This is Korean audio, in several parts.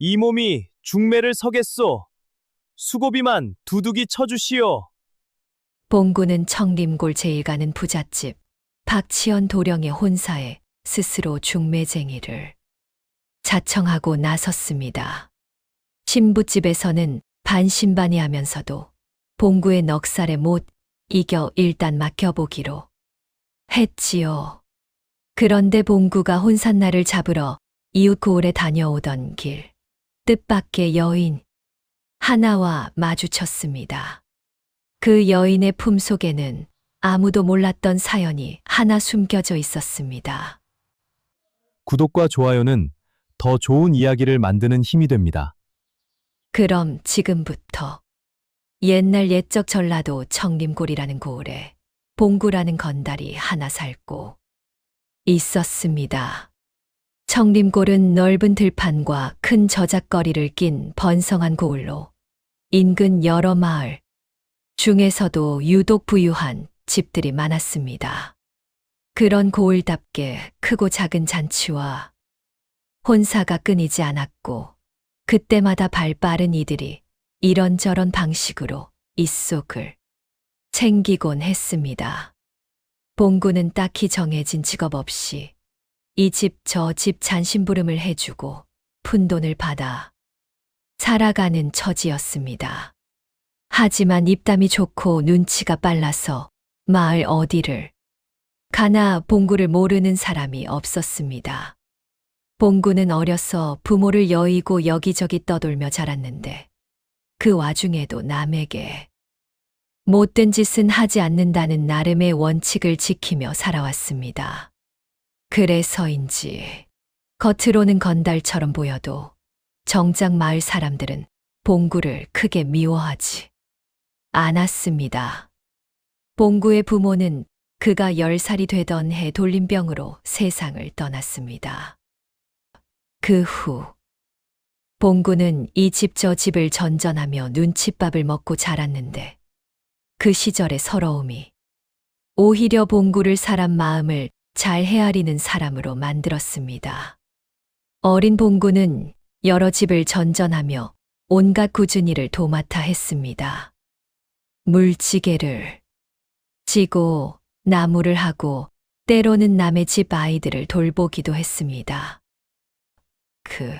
이 몸이 중매를 서겠소. 수고비만 두둑이 쳐주시오. 봉구는 청림골 제일 가는 부잣집 박치연 도령의 혼사에 스스로 중매쟁이를 자청하고 나섰습니다. 신부집에서는 반신반의하면서도 봉구의 넉살에 못 이겨 일단 맡겨보기로 했지요. 그런데 봉구가 혼삿날을 잡으러 이웃 고을에 다녀오던 길 뜻밖의 여인 하나와 마주쳤습니다. 그 여인의 품속에는 아무도 몰랐던 사연이 하나 숨겨져 있었습니다. 구독과 좋아요는 더 좋은 이야기를 만드는 힘이 됩니다. 그럼 지금부터 옛날 옛적 전라도 청림골이라는 고을에 봉구라는 건달이 하나 살고 있었습니다. 청림골은 넓은 들판과 큰 저작거리를 낀 번성한 고을로 인근 여러 마을 중에서도 유독 부유한 집들이 많았습니다. 그런 고을답게 크고 작은 잔치와 혼사가 끊이지 않았고 그때마다 발 빠른 이들이 이런저런 방식으로 입속을 챙기곤 했습니다. 봉구는 딱히 정해진 직업 없이 이 집 저 집 잔심부름을 해주고 푼돈을 받아 살아가는 처지였습니다. 하지만 입담이 좋고 눈치가 빨라서 마을 어디를 가나 봉구를 모르는 사람이 없었습니다. 봉구는 어려서 부모를 여의고 여기저기 떠돌며 자랐는데 그 와중에도 남에게 못된 짓은 하지 않는다는 나름의 원칙을 지키며 살아왔습니다. 그래서인지 겉으로는 건달처럼 보여도 정작 마을 사람들은 봉구를 크게 미워하지 않았습니다. 봉구의 부모는 그가 10살이 되던 해 돌림병으로 세상을 떠났습니다. 그 후 봉구는 이 집 저 집을 전전하며 눈칫밥을 먹고 자랐는데 그 시절의 서러움이 오히려 봉구를 사람 마음을 잘 헤아리는 사람으로 만들었습니다. 어린 봉구는 여러 집을 전전하며 온갖 굳은 일을 도맡아 했습니다. 물지개를 지고 나무를 하고 때로는 남의 집 아이들을 돌보기도 했습니다. 그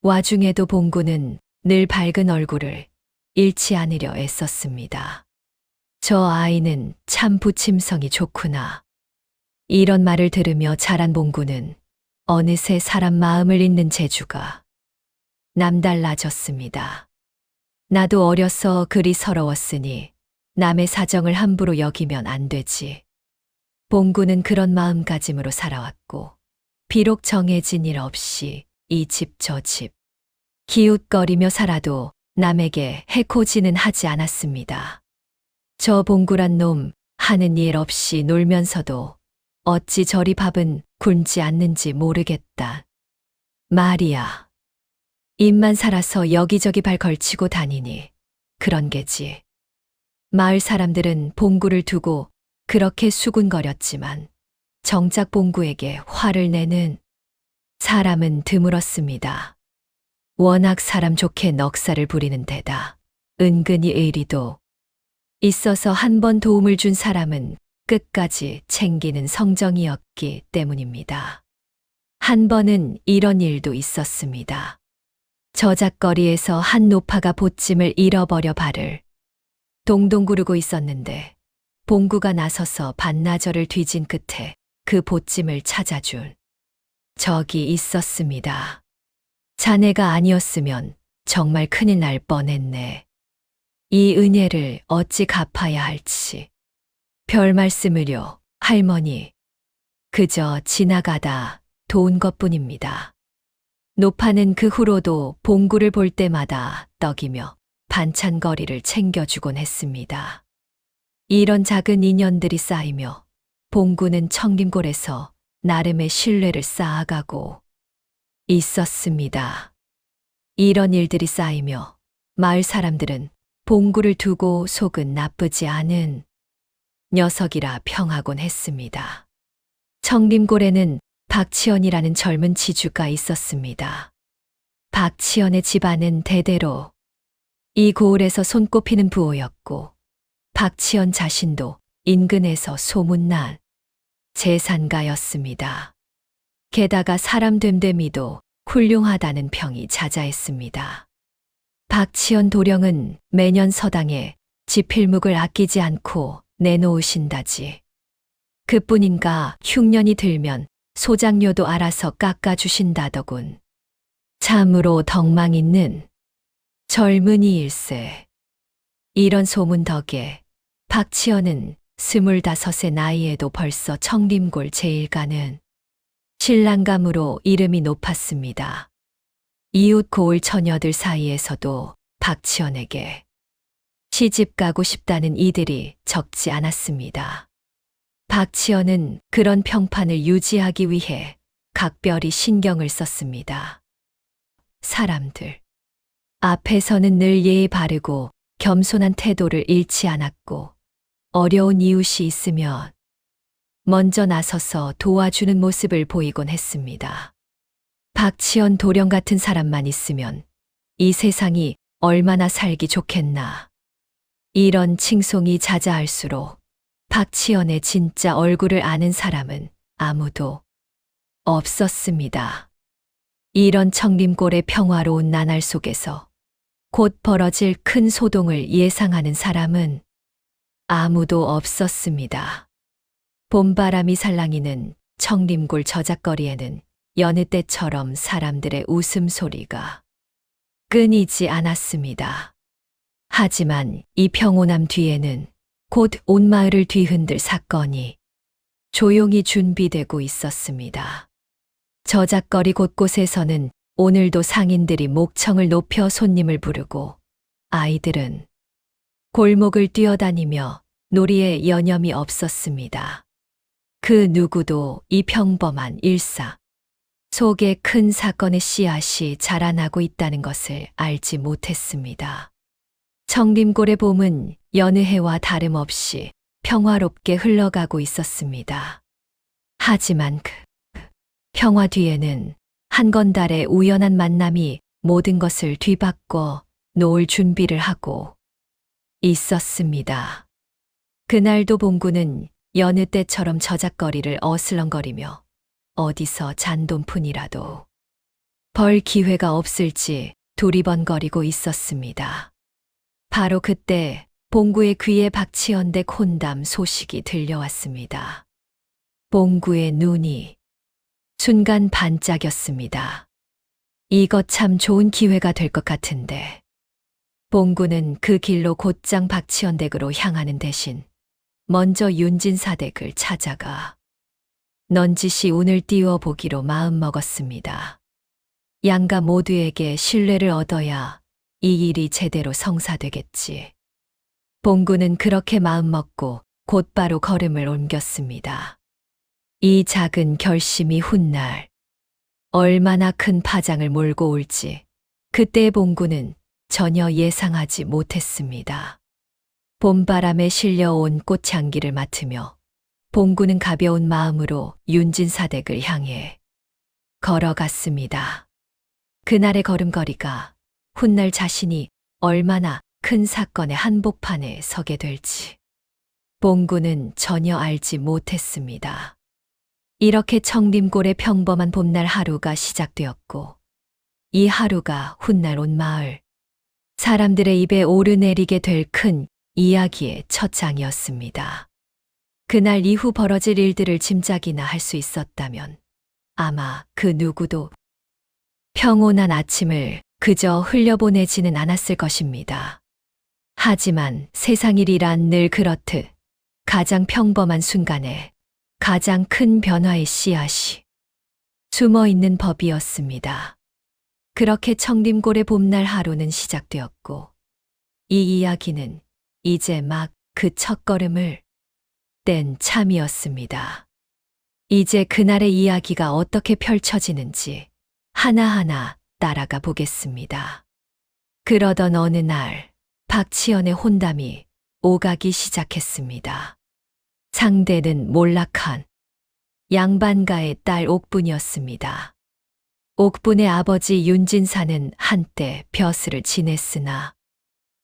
와중에도 봉구는 늘 밝은 얼굴을 잃지 않으려 애썼습니다. 저 아이는 참 부침성이 좋구나. 이런 말을 들으며 자란 봉구는 어느새 사람 마음을 읽는 재주가 남달라졌습니다. 나도 어려서 그리 서러웠으니 남의 사정을 함부로 여기면 안 되지. 봉구는 그런 마음가짐으로 살아왔고 비록 정해진 일 없이 이 집 저 집 기웃거리며 살아도 남에게 해코지는 하지 않았습니다. 저 봉구란 놈 하는 일 없이 놀면서도 어찌 저리 밥은 굶지 않는지 모르겠다. 말이야. 입만 살아서 여기저기 발 걸치고 다니니 그런 게지. 마을 사람들은 봉구를 두고 그렇게 수군거렸지만 정작 봉구에게 화를 내는 사람은 드물었습니다. 워낙 사람 좋게 넉살을 부리는 데다 은근히 의리도 있어서 한 번 도움을 준 사람은 끝까지 챙기는 성정이었기 때문입니다. 한 번은 이런 일도 있었습니다. 저작거리에서 한 노파가 보찜을 잃어버려 발을 동동 구르고 있었는데 봉구가 나서서 반나절을 뒤진 끝에 그 보찜을 찾아준 적이 있었습니다. 자네가 아니었으면 정말 큰일 날 뻔했네. 이 은혜를 어찌 갚아야 할지. 별 말씀을요, 할머니. 그저 지나가다 도운 것뿐입니다. 노파는 그 후로도 봉구를 볼 때마다 떡이며 반찬거리를 챙겨주곤 했습니다. 이런 작은 인연들이 쌓이며 봉구는 청림골에서 나름의 신뢰를 쌓아가고 있었습니다. 이런 일들이 쌓이며 마을 사람들은 봉구를 두고 속은 나쁘지 않은 녀석이라 평하곤 했습니다. 청림골에는 박치연이라는 젊은 지주가 있었습니다. 박치연의 집안은 대대로 이 고을에서 손꼽히는 부호였고 박치연 자신도 인근에서 소문난 재산가였습니다. 게다가 사람 됨됨이도 훌륭하다는 평이 자자했습니다. 박치연 도령은 매년 서당에 지필묵을 아끼지 않고 내놓으신다지. 그뿐인가 흉년이 들면 소장료도 알아서 깎아주신다더군. 참으로 덕망 있는 젊은이일세. 이런 소문 덕에 박치연은 25의 나이에도 벌써 청림골 제1가는 신랑감으로 이름이 높았습니다. 이웃 고을 처녀들 사이에서도 박치연에게 시집 가고 싶다는 이들이 적지 않았습니다. 박치연은 그런 평판을 유지하기 위해 각별히 신경을 썼습니다. 사람들 앞에서는 늘 예의 바르고 겸손한 태도를 잃지 않았고 어려운 이웃이 있으면 먼저 나서서 도와주는 모습을 보이곤 했습니다. 박치연 도령 같은 사람만 있으면 이 세상이 얼마나 살기 좋겠나. 이런 칭송이 자자할수록 박치연의 진짜 얼굴을 아는 사람은 아무도 없었습니다. 이런 청림골의 평화로운 나날 속에서 곧 벌어질 큰 소동을 예상하는 사람은 아무도 없었습니다. 봄바람이 살랑이는 청림골 저작거리에는 여느 때처럼 사람들의 웃음소리가 끊이지 않았습니다. 하지만 이 평온함 뒤에는 곧 온 마을을 뒤흔들 사건이 조용히 준비되고 있었습니다. 저작거리 곳곳에서는 오늘도 상인들이 목청을 높여 손님을 부르고 아이들은 골목을 뛰어다니며 놀이에 여념이 없었습니다. 그 누구도 이 평범한 일사 속에 큰 사건의 씨앗이 자라나고 있다는 것을 알지 못했습니다. 청림골의 봄은 여느 해와 다름없이 평화롭게 흘러가고 있었습니다. 하지만 그 평화 뒤에는 한 건달의 우연한 만남이 모든 것을 뒤바꿔 놓을 준비를 하고 있었습니다. 그날도 봉구는 여느 때처럼 저작거리를 어슬렁거리며 어디서 잔돈푼이라도 벌 기회가 없을지 두리번거리고 있었습니다. 바로 그때 봉구의 귀에 박치연대 콘담 소식이 들려왔습니다. 봉구의 눈이 순간 반짝였습니다. 이것 참 좋은 기회가 될 것 같은데. 봉구는 그 길로 곧장 박치연 댁으로 향하는 대신 먼저 윤진사 댁을 찾아가 넌지시 운을 띄워보기로 마음먹었습니다. 양가 모두에게 신뢰를 얻어야 이 일이 제대로 성사되겠지. 봉구는 그렇게 마음먹고 곧바로 걸음을 옮겼습니다. 이 작은 결심이 훗날 얼마나 큰 파장을 몰고 올지 그때의 봉구는 전혀 예상하지 못했습니다. 봄바람에 실려온 꽃향기를 맡으며 봉구는 가벼운 마음으로 윤진사댁을 향해 걸어갔습니다. 그날의 걸음걸이가 훗날 자신이 얼마나 큰 사건의 한복판에 서게 될지 봉구는 전혀 알지 못했습니다. 이렇게 청림골의 평범한 봄날 하루가 시작되었고 이 하루가 훗날 온 마을 사람들의 입에 오르내리게 될 큰 이야기의 첫 장이었습니다. 그날 이후 벌어질 일들을 짐작이나 할 수 있었다면 아마 그 누구도 평온한 아침을 그저 흘려보내지는 않았을 것입니다. 하지만 세상 일이란 늘 그렇듯 가장 평범한 순간에 가장 큰 변화의 씨앗이 숨어 있는 법이었습니다. 그렇게 청림골의 봄날 하루는 시작되었고 이 이야기는 이제 막 그 첫걸음을 뗀 참이었습니다. 이제 그날의 이야기가 어떻게 펼쳐지는지 하나하나 따라가 보겠습니다. 그러던 어느 날 박치연의 혼담이 오가기 시작했습니다. 상대는 몰락한 양반가의 딸 옥분이었습니다. 옥분의 아버지 윤진사는 한때 벼슬을 지냈으나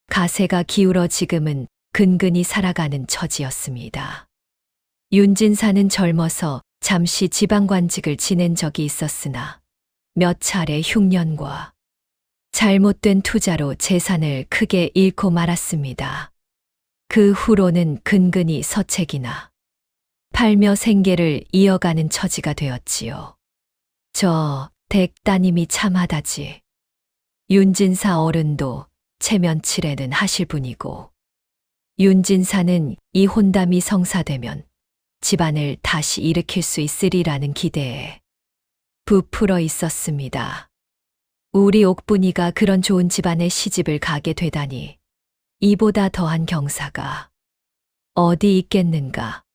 가세가 기울어 지금은 근근히 살아가는 처지였습니다. 윤진사는 젊어서 잠시 지방관직을 지낸 적이 있었으나 몇 차례 흉년과 잘못된 투자로 재산을 크게 잃고 말았습니다. 그 후로는 근근히 서책이나 팔며 생계를 이어가는 처지가 되었지요. 저 댁 따님이 참하다지. 윤진사 어른도 체면치레는 하실 분이고 윤진사는 이 혼담이 성사되면 집안을 다시 일으킬 수 있으리라는 기대에 부풀어 있었습니다. 우리 옥분이가 그런 좋은 집안에 시집을 가게 되다니 이보다 더한 경사가 어디 있겠는가.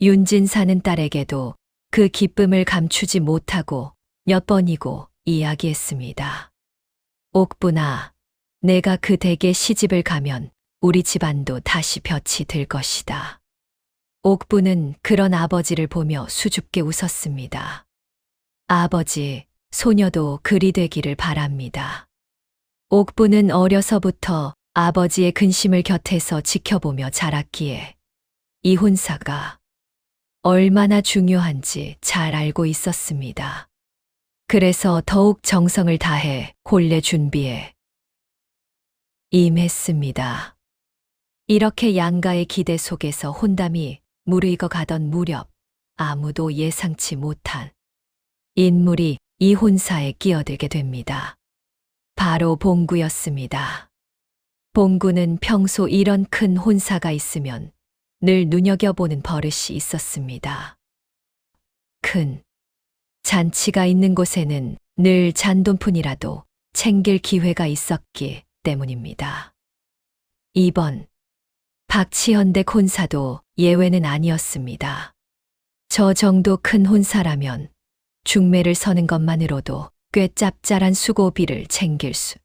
윤진사는 딸에게도 그 기쁨을 감추지 못하고 몇 번이고 이야기했습니다. 옥분아, 내가 그 댁에 시집을 가면 우리 집안도 다시 볕이 들 것이다. 옥분은 그런 아버지를 보며 수줍게 웃었습니다. 아버지, 소녀도 그리 되기를 바랍니다. 옥분은 어려서부터 아버지의 근심을 곁에서 지켜보며 자랐기에 이 혼사가 얼마나 중요한지 잘 알고 있었습니다. 그래서 더욱 정성을 다해 혼례 준비에 임했습니다. 이렇게 양가의 기대 속에서 혼담이 무르익어 가던 무렵 아무도 예상치 못한 인물이 이 혼사에 끼어들게 됩니다. 바로 봉구였습니다. 봉구는 평소 이런 큰 혼사가 있으면 늘 눈여겨보는 버릇이 있었습니다. 큰 잔치가 있는 곳에는 늘 잔돈푼이라도 챙길 기회가 있었기 때문입니다. 이번 박치현댁 혼사도 예외는 아니었습니다. 저 정도 큰 혼사라면 중매를 서는 것만으로도 꽤 짭짤한 수고비를 챙길 수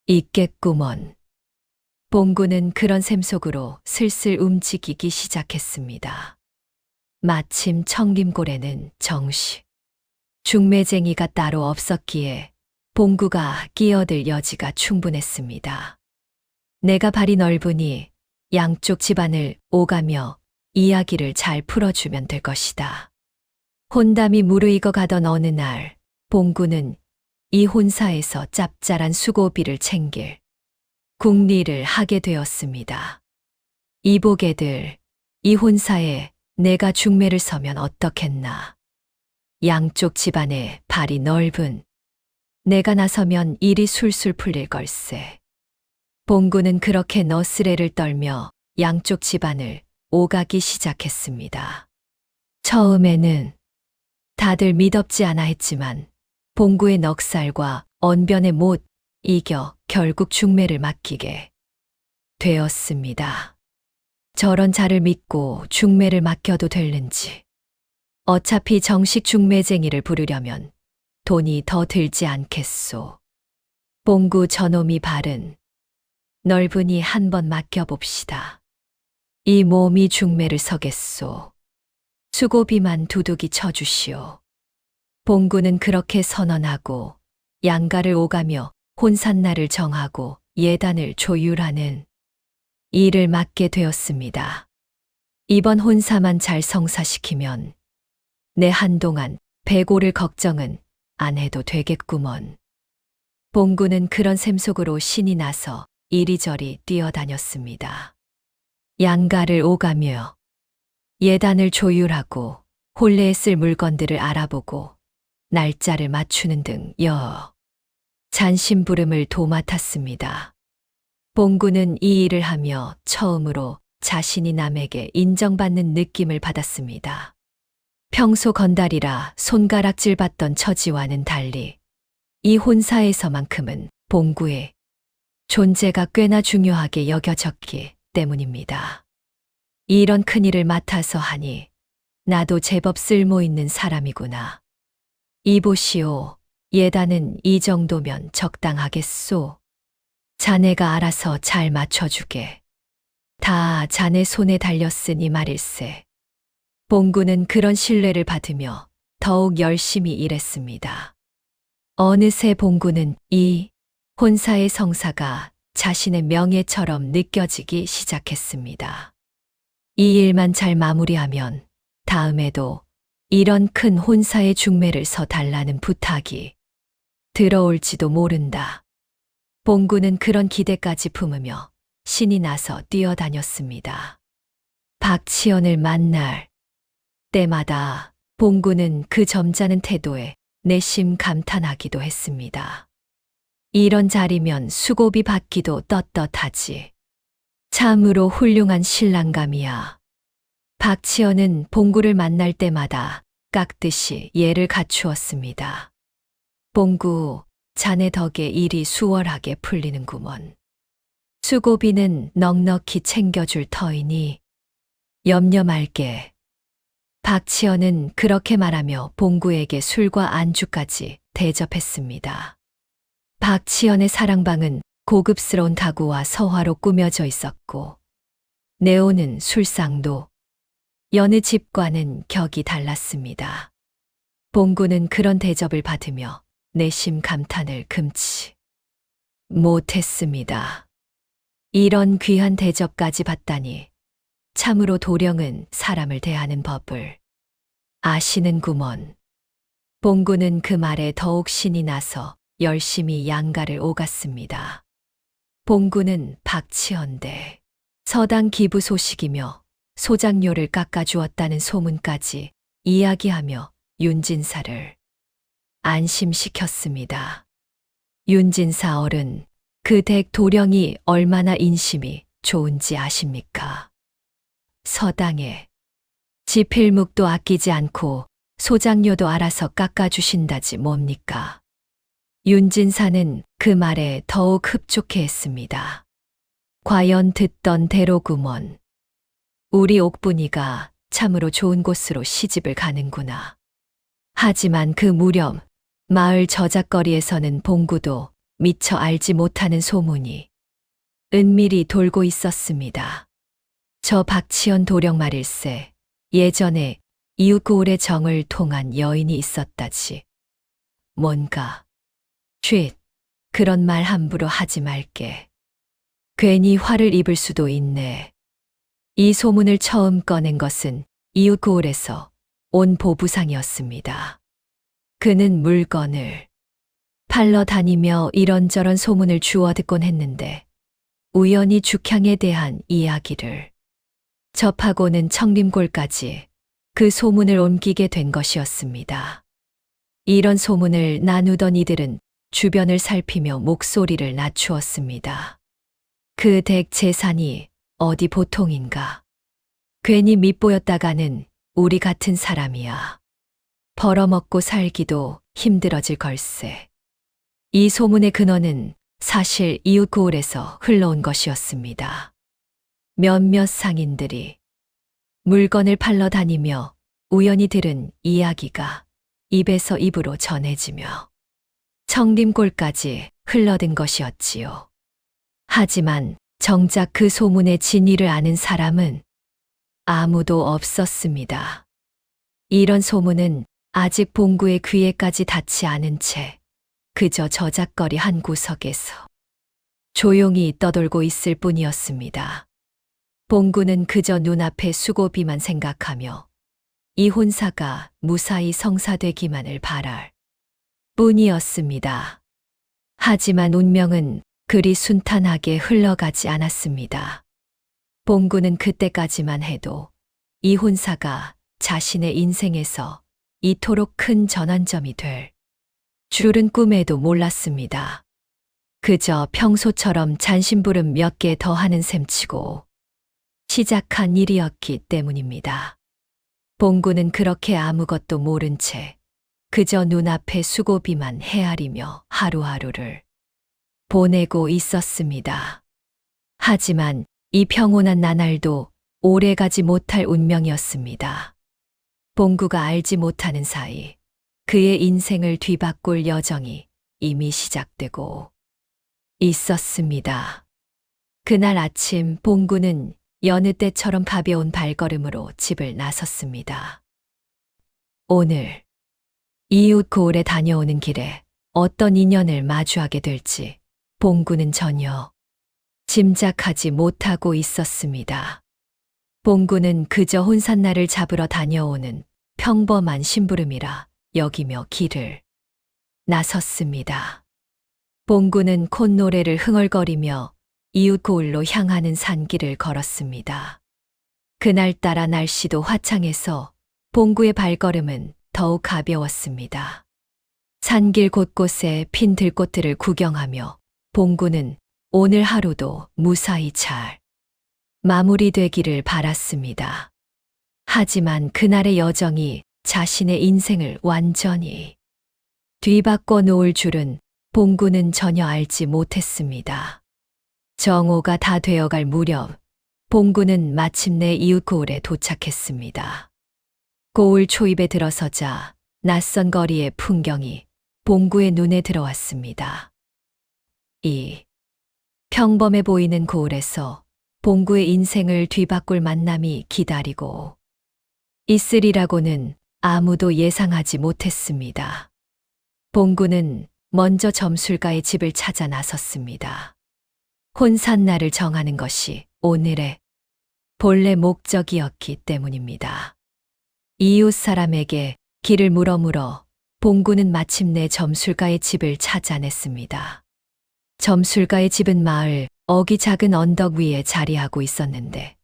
있겠구먼. 봉구는 그런 셈 속으로 슬슬 움직이기 시작했습니다. 마침 청김골에는 정시 중매쟁이가 따로 없었기에 봉구가 끼어들 여지가 충분했습니다. 내가 발이 넓으니 양쪽 집안을 오가며 이야기를 잘 풀어주면 될 것이다. 혼담이 무르익어 가던 어느 날 봉구는 이 혼사에서 짭짤한 수고비를 챙길 궁리를 하게 되었습니다. 이보게들, 이 혼사에 내가 중매를 서면 어떻겠나. 양쪽 집안에 발이 넓은 내가 나서면 일이 술술 풀릴 걸세. 봉구는 그렇게 너스레를 떨며 양쪽 집안을 오가기 시작했습니다. 처음에는 다들 미덥지 않아 했지만 봉구의 넉살과 언변에 못 이겨 결국 중매를 맡기게 되었습니다. 저런 자를 믿고 중매를 맡겨도 될는지. 어차피 정식 중매쟁이를 부르려면 돈이 더 들지 않겠소. 봉구 저놈이 발은 넓으니 한번 맡겨봅시다. 이 몸이 중매를 서겠소. 수고비만 두둑이 쳐주시오. 봉구는 그렇게 선언하고 양가를 오가며 혼산날을 정하고 예단을 조율하는 일을 맡게 되었습니다. 이번 혼사만 잘 성사시키면 내 한동안 배고를 걱정은 안 해도 되겠구먼. 봉구는 그런 셈 속으로 신이 나서 이리저리 뛰어다녔습니다. 양가를 오가며 예단을 조율하고 혼례에 쓸 물건들을 알아보고 날짜를 맞추는 등 여러 잔심부름을 도맡았습니다. 봉구는 이 일을 하며 처음으로 자신이 남에게 인정받는 느낌을 받았습니다. 평소 건달이라 손가락질 받던 처지와는 달리 이 혼사에서만큼은 봉구의 존재가 꽤나 중요하게 여겨졌기 때문입니다. 이런 큰일을 맡아서 하니 나도 제법 쓸모있는 사람이구나. 이보시오, 예단은 이 정도면 적당하겠소. 자네가 알아서 잘 맞춰주게. 다 자네 손에 달렸으니 말일세. 봉구는 그런 신뢰를 받으며 더욱 열심히 일했습니다. 어느새 봉구는 이 혼사의 성사가 자신의 명예처럼 느껴지기 시작했습니다. 이 일만 잘 마무리하면 다음에도 이런 큰 혼사의 중매를 서달라는 부탁이 들어올지도 모른다. 봉구는 그런 기대까지 품으며 신이 나서 뛰어다녔습니다. 박치연을 만날 때마다 봉구는 그 점잖은 태도에 내심 감탄하기도 했습니다. 이런 자리면 수고비 받기도 떳떳하지. 참으로 훌륭한 신랑감이야. 박치연은 봉구를 만날 때마다 깎듯이 예를 갖추었습니다. 봉구, 자네 덕에 일이 수월하게 풀리는구먼. 수고비는 넉넉히 챙겨줄 터이니 염려 말게. 박치연은 그렇게 말하며 봉구에게 술과 안주까지 대접했습니다. 박치연의 사랑방은 고급스러운 가구와 서화로 꾸며져 있었고 내오는 술상도 여느 집과는 격이 달랐습니다. 봉구는 그런 대접을 받으며 내심 감탄을 금치 못했습니다. 이런 귀한 대접까지 받다니 참으로 도령은 사람을 대하는 법을 아시는구먼. 봉구는 그 말에 더욱 신이 나서 열심히 양가를 오갔습니다. 봉구는 박치연대 서당 기부 소식이며 소장료를 깎아주었다는 소문까지 이야기하며 윤진사를 안심시켰습니다. 윤진사 어른, 그 댁 도령이 얼마나 인심이 좋은지 아십니까? 서당에 지필묵도 아끼지 않고 소장료도 알아서 깎아주신다지 뭡니까? 윤진사는 그 말에 더욱 흡족해 했습니다. 과연 듣던 대로구먼. 우리 옥분이가 참으로 좋은 곳으로 시집을 가는구나. 하지만 그 무렵 마을 저작거리에서는 봉구도 미처 알지 못하는 소문이 은밀히 돌고 있었습니다. 저 박치연 도령 말일세, 예전에 이웃 고을의 정을 통한 여인이 있었다지. 뭔가 쉿, 그런 말 함부로 하지 말게. 괜히 화를 입을 수도 있네. 이 소문을 처음 꺼낸 것은 이웃 고을에서 온 보부상이었습니다. 그는 물건을 팔러 다니며 이런저런 소문을 주워 듣곤 했는데 우연히 죽향에 대한 이야기를 접하고는 청림골까지 그 소문을 옮기게 된 것이었습니다. 이런 소문을 나누던 이들은 주변을 살피며 목소리를 낮추었습니다. 그 댁 재산이 어디 보통인가. 괜히 밉보였다가는 우리 같은 사람이야. 벌어먹고 살기도 힘들어질 걸세. 이 소문의 근원은 사실 이웃 고을에서 흘러온 것이었습니다. 몇몇 상인들이 물건을 팔러 다니며 우연히 들은 이야기가 입에서 입으로 전해지며 청림골까지 흘러든 것이었지요. 하지만 정작 그 소문의 진위를 아는 사람은 아무도 없었습니다. 이런 소문은 아직 봉구의 귀에까지 닿지 않은 채 그저 저작거리 한 구석에서 조용히 떠돌고 있을 뿐이었습니다. 봉구는 그저 눈앞의 수고비만 생각하며 이 혼사가 무사히 성사되기만을 바랄 뿐이었습니다. 하지만 운명은 그리 순탄하게 흘러가지 않았습니다. 봉구는 그때까지만 해도 이 혼사가 자신의 인생에서 이토록 큰 전환점이 될 줄은 꿈에도 몰랐습니다. 그저 평소처럼 잔심부름 몇 개 더 하는 셈치고 시작한 일이었기 때문입니다. 봉구는 그렇게 아무것도 모른 채 그저 눈앞의 수고비만 헤아리며 하루하루를 보내고 있었습니다. 하지만 이 평온한 나날도 오래가지 못할 운명이었습니다. 봉구가 알지 못하는 사이 그의 인생을 뒤바꿀 여정이 이미 시작되고 있었습니다. 그날 아침 봉구는 여느 때처럼 가벼운 발걸음으로 집을 나섰습니다. 오늘 이웃 고을에 다녀오는 길에 어떤 인연을 마주하게 될지 봉구는 전혀 짐작하지 못하고 있었습니다. 봉구는 그저 혼산날을 잡으러 다녀오는 평범한 심부름이라 여기며 길을 나섰습니다. 봉구는 콧노래를 흥얼거리며 이웃 고을로 향하는 산길을 걸었습니다. 그날따라 날씨도 화창해서 봉구의 발걸음은 더욱 가벼웠습니다. 산길 곳곳에 핀 들꽃들을 구경하며 봉구는 오늘 하루도 무사히 잘 마무리되기를 바랐습니다. 하지만 그날의 여정이 자신의 인생을 완전히 뒤바꿔 놓을 줄은 봉구는 전혀 알지 못했습니다. 정오가 다 되어갈 무렵 봉구는 마침내 이웃 고을에 도착했습니다. 고을 초입에 들어서자 낯선 거리의 풍경이 봉구의 눈에 들어왔습니다. 이 평범해 보이는 고을에서 봉구의 인생을 뒤바꿀 만남이 기다리고 있으리라고는 아무도 예상하지 못했습니다. 봉구는 먼저 점술가의 집을 찾아 나섰습니다. 혼산날을 정하는 것이 오늘의 본래 목적이었기 때문입니다. 이웃 사람에게 길을 물어 봉구는 마침내 점술가의 집을 찾아냈습니다. 점술가의 집은 마을 어기 작은 언덕 위에 자리하고 있었는데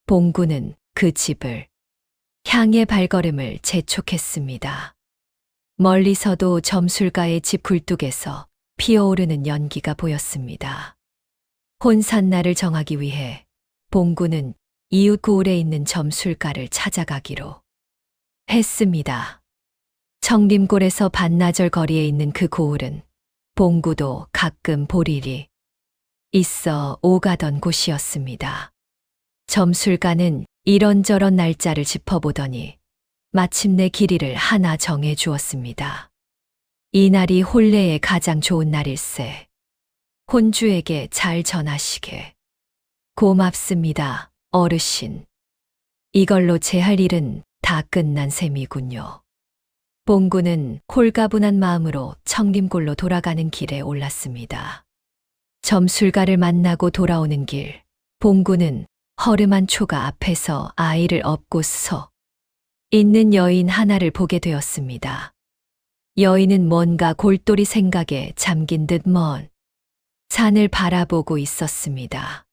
봉구는 그 집을 향해 발걸음을 재촉했습니다. 멀리서도 점술가의 집 굴뚝에서 피어오르는 연기가 보였습니다. 혼산날을 정하기 위해 봉구는 이웃 고을에 있는 점술가를 찾아가기로 했습니다. 청림골에서 반나절 거리에 있는 그 고을은 봉구도 가끔 볼 일이 있어 오가던 곳이었습니다. 점술가는 이런저런 날짜를 짚어보더니 마침내 길이를 하나 정해 주었습니다. 이날이 혼례에 가장 좋은 날일세. 혼주에게 잘 전하시게. 고맙습니다, 어르신. 이걸로 제 할 일은 다 끝난 셈이군요. 봉구는 홀가분한 마음으로 청림골로 돌아가는 길에 올랐습니다. 점술가를 만나고 돌아오는 길, 봉구는 허름한 초가 앞에서 아이를 업고 서 있는 여인 하나를 보게 되었습니다. 여인은 뭔가 골똘히 생각에 잠긴 듯 먼 산을 바라보고 있었습니다.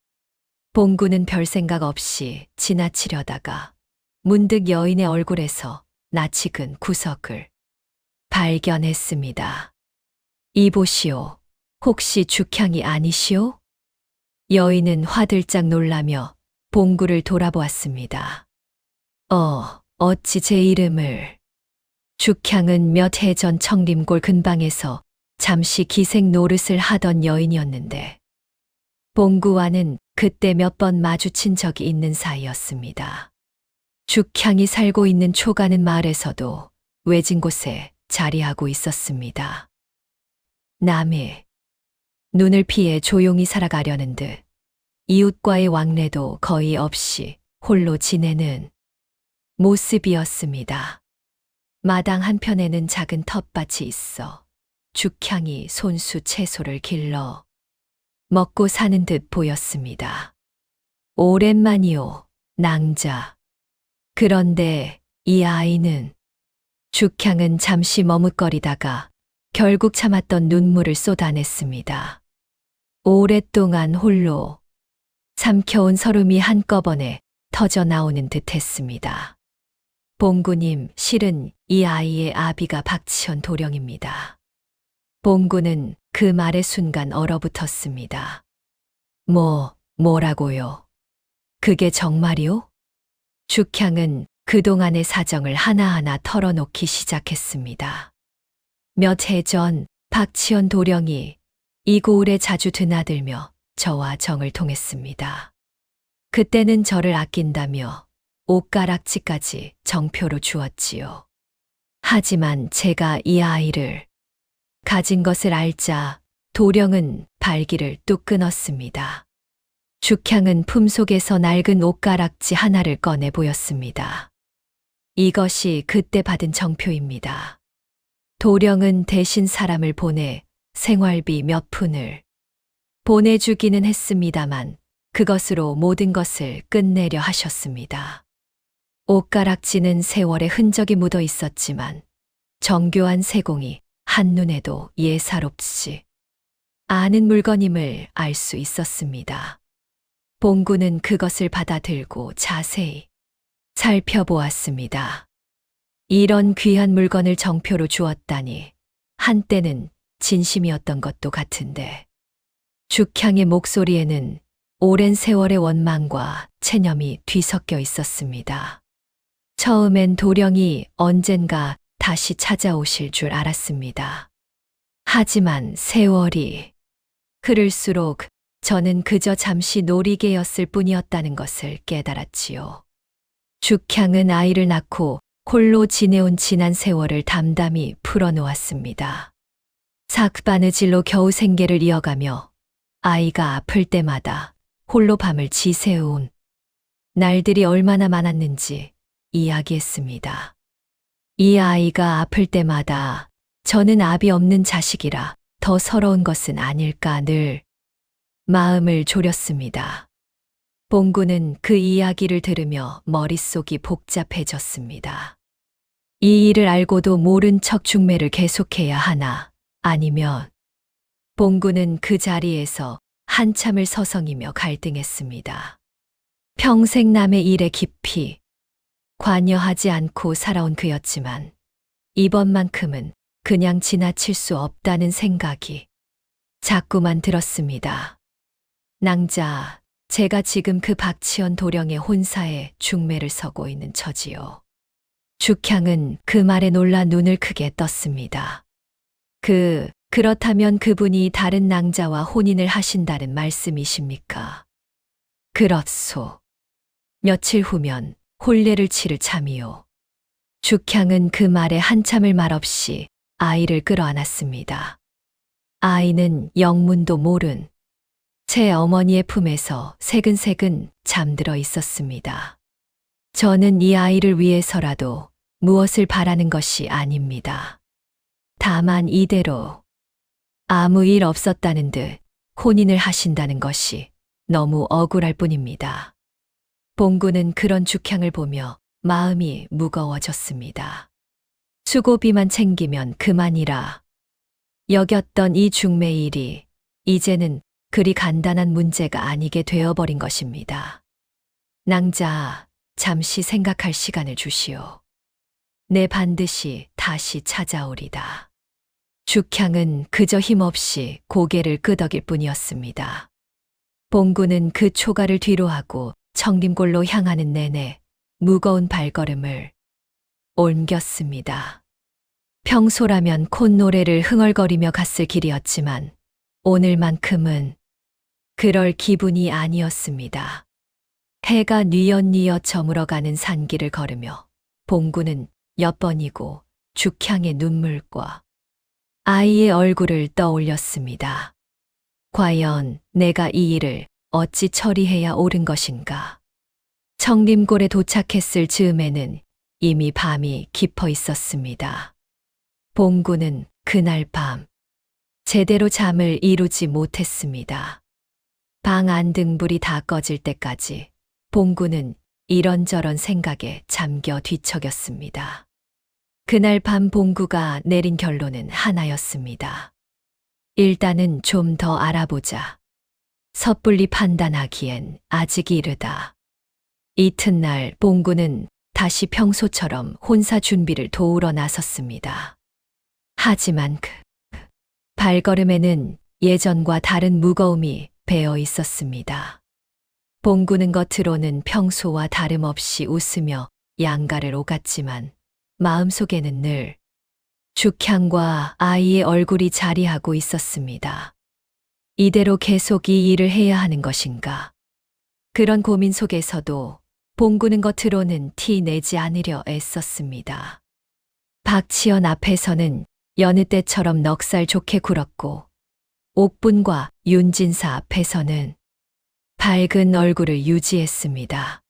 봉구는 별 생각 없이 지나치려다가 문득 여인의 얼굴에서 낯익은 구석을 발견했습니다. 이보시오. 혹시 죽향이 아니시오? 여인은 화들짝 놀라며 봉구를 돌아보았습니다. 어찌 제 이름을. 죽향은 몇 해 전 청림골 근방에서 잠시 기생 노릇을 하던 여인이었는데 봉구와는 그때 몇 번 마주친 적이 있는 사이였습니다. 죽향이 살고 있는 초가는 마을에서도 외진 곳에 자리하고 있었습니다. 남의 눈을 피해 조용히 살아가려는 듯 이웃과의 왕래도 거의 없이 홀로 지내는 모습이었습니다. 마당 한편에는 작은 텃밭이 있어 죽향이 손수 채소를 길러 먹고 사는 듯 보였습니다. 오랜만이오, 낭자. 그런데 이 아이는. 죽향은 잠시 머뭇거리다가 결국 참았던 눈물을 쏟아냈습니다. 오랫동안 홀로 삼켜온 서름이 한꺼번에 터져 나오는 듯 했습니다. 봉구님, 실은 이 아이의 아비가 박치현 도령입니다. 봉구는 그 말의 순간 얼어붙었습니다. 뭐라고요? 그게 정말이요? 죽향은 그동안의 사정을 하나하나 털어놓기 시작했습니다. 몇 해 전 박치현 도령이 이 고을에 자주 드나들며 저와 정을 통했습니다. 그때는 저를 아낀다며 옷가락지까지 정표로 주었지요. 하지만 제가 이 아이를 가진 것을 알자 도령은 발기를 뚝 끊었습니다. 죽향은 품속에서 낡은 옷가락지 하나를 꺼내 보였습니다. 이것이 그때 받은 정표입니다. 도령은 대신 사람을 보내 생활비 몇 푼을 보내주기는 했습니다만 그것으로 모든 것을 끝내려 하셨습니다. 옷가락지는 세월의 흔적이 묻어 있었지만 정교한 세공이 한눈에도 예사롭지 않은 물건임을 알 수 있었습니다. 봉구는 그것을 받아들고 자세히 살펴보았습니다. 이런 귀한 물건을 정표로 주었다니 한때는 진심이었던 것도 같은데 죽향의 목소리에는 오랜 세월의 원망과 체념이 뒤섞여 있었습니다. 처음엔 도령이 언젠가 다시 찾아오실 줄 알았습니다. 하지만 세월이 흐를수록 저는 그저 잠시 놀이개였을 뿐이었다는 것을 깨달았지요. 죽향은 아이를 낳고 홀로 지내온 지난 세월을 담담히 풀어놓았습니다. 삭바느질로 겨우 생계를 이어가며 아이가 아플 때마다 홀로 밤을 지새운 날들이 얼마나 많았는지 이야기했습니다. 이 아이가 아플 때마다 저는 압이 없는 자식이라 더 서러운 것은 아닐까 늘 마음을 졸였습니다. 봉구는 그 이야기를 들으며 머릿속이 복잡해졌습니다. 이 일을 알고도 모른 척 중매를 계속해야 하나 아니면 봉구는 그 자리에서 한참을 서성이며 갈등했습니다. 평생 남의 일에 깊이 관여하지 않고 살아온 그였지만 이번만큼은 그냥 지나칠 수 없다는 생각이 자꾸만 들었습니다. 낭자, 제가 지금 그 박치연 도령의 혼사에 중매를 서고 있는 처지요. 죽향은 그 말에 놀라 눈을 크게 떴습니다. 그렇다면 그분이 다른 낭자와 혼인을 하신다는 말씀이십니까? 그렇소. 며칠 후면 혼례를 치를 참이요. 죽향은 그 말에 한참을 말없이 아이를 끌어안았습니다. 아이는 영문도 모른 제 어머니의 품에서 새근새근 잠들어 있었습니다. 저는 이 아이를 위해서라도 무엇을 바라는 것이 아닙니다. 다만 이대로 아무 일 없었다는 듯 혼인을 하신다는 것이 너무 억울할 뿐입니다. 봉구는 그런 죽향을 보며 마음이 무거워졌습니다. 수고비만 챙기면 그만이라 여겼던 이 중매일이 이제는 그리 간단한 문제가 아니게 되어버린 것입니다. 낭자, 잠시 생각할 시간을 주시오. 내 반드시 다시 찾아오리다. 죽향은 그저 힘없이 고개를 끄덕일 뿐이었습니다. 봉구는 그 초가를 뒤로하고 청림골로 향하는 내내 무거운 발걸음을 옮겼습니다. 평소라면 콧노래를 흥얼거리며 갔을 길이었지만 오늘만큼은 그럴 기분이 아니었습니다. 해가 뉘엿뉘엿 저물어가는 산길을 걸으며 봉구는 몇 번이고 죽향의 눈물과 아이의 얼굴을 떠올렸습니다. 과연 내가 이 일을 어찌 처리해야 옳은 것인가? 청림골에 도착했을 즈음에는 이미 밤이 깊어 있었습니다. 봉구는 그날 밤 제대로 잠을 이루지 못했습니다. 방 안등불이 다 꺼질 때까지 봉구는 이런저런 생각에 잠겨 뒤척였습니다. 그날 밤 봉구가 내린 결론은 하나였습니다. 일단은 좀 더 알아보자. 섣불리 판단하기엔 아직 이르다. 이튿날 봉구는 다시 평소처럼 혼사 준비를 도우러 나섰습니다. 하지만 그 발걸음에는 예전과 다른 무거움이 배어 있었습니다. 봉구는 겉으로는 평소와 다름없이 웃으며 양가를 오갔지만 마음속에는 늘 죽향과 아이의 얼굴이 자리하고 있었습니다. 이대로 계속 이 일을 해야 하는 것인가? 그런 고민 속에서도 봉구는 겉으로는 티 내지 않으려 애썼습니다. 박치연 앞에서는 여느 때처럼 넉살 좋게 굴었고 옥분과 윤진사 앞에서는 밝은 얼굴을 유지했습니다.